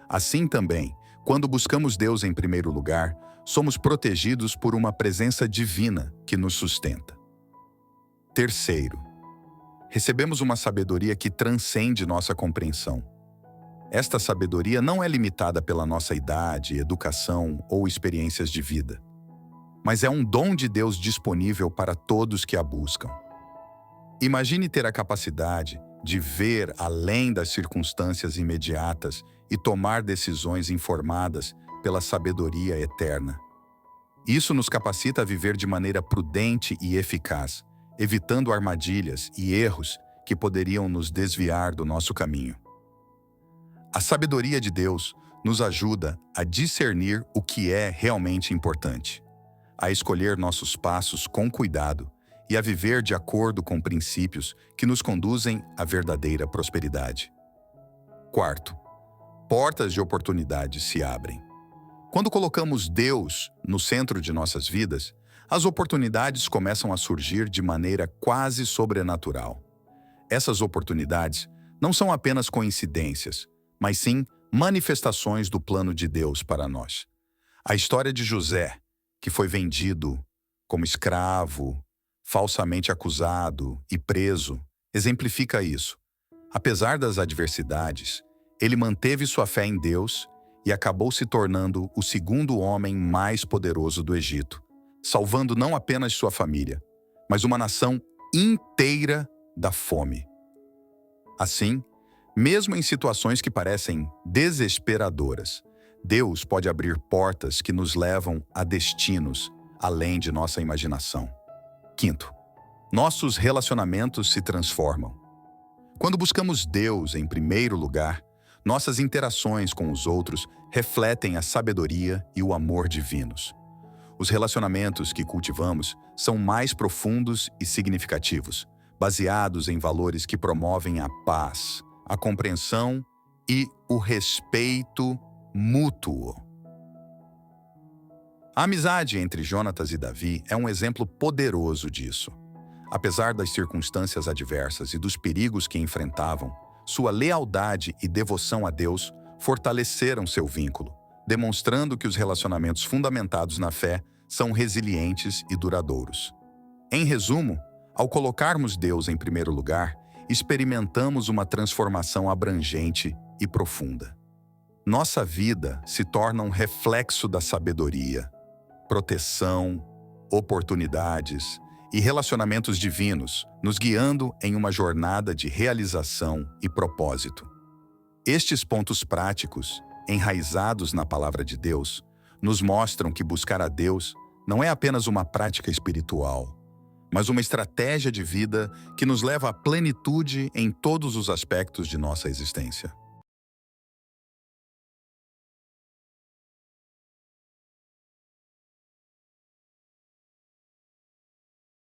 Assim também, quando buscamos Deus em primeiro lugar, somos protegidos por uma presença divina que nos sustenta. Terceiro, recebemos uma sabedoria que transcende nossa compreensão. Esta sabedoria não é limitada pela nossa idade, educação ou experiências de vida, mas é um dom de Deus disponível para todos que a buscam. Imagine ter a capacidade de ver além das circunstâncias imediatas e tomar decisões informadas pela sabedoria eterna. Isso nos capacita a viver de maneira prudente e eficaz, evitando armadilhas e erros que poderiam nos desviar do nosso caminho. A sabedoria de Deus nos ajuda a discernir o que é realmente importante, a escolher nossos passos com cuidado e a viver de acordo com princípios que nos conduzem à verdadeira prosperidade. Quarto, portas de oportunidade se abrem. Quando colocamos Deus no centro de nossas vidas, as oportunidades começam a surgir de maneira quase sobrenatural. Essas oportunidades não são apenas coincidências, mas sim manifestações do plano de Deus para nós. A história de José, que foi vendido como escravo, falsamente acusado e preso, exemplifica isso. Apesar das adversidades, ele manteve sua fé em Deus e acabou se tornando o segundo homem mais poderoso do Egito, salvando não apenas sua família, mas uma nação inteira da fome. Assim, mesmo em situações que parecem desesperadoras, Deus pode abrir portas que nos levam a destinos além de nossa imaginação. Quinto, nossos relacionamentos se transformam. Quando buscamos Deus em primeiro lugar, nossas interações com os outros refletem a sabedoria e o amor divinos. Os relacionamentos que cultivamos são mais profundos e significativos, baseados em valores que promovem a paz, a compreensão e o respeito mútuo. A amizade entre Jonatas e Davi é um exemplo poderoso disso. Apesar das circunstâncias adversas e dos perigos que enfrentavam, sua lealdade e devoção a Deus fortaleceram seu vínculo, demonstrando que os relacionamentos fundamentados na fé são resilientes e duradouros. Em resumo, ao colocarmos Deus em primeiro lugar, experimentamos uma transformação abrangente e profunda. Nossa vida se torna um reflexo da sabedoria, proteção, oportunidades e relacionamentos divinos, nos guiando em uma jornada de realização e propósito. Estes pontos práticos, enraizados na palavra de Deus, nos mostram que buscar a Deus não é apenas uma prática espiritual, mas uma estratégia de vida que nos leva à plenitude em todos os aspectos de nossa existência.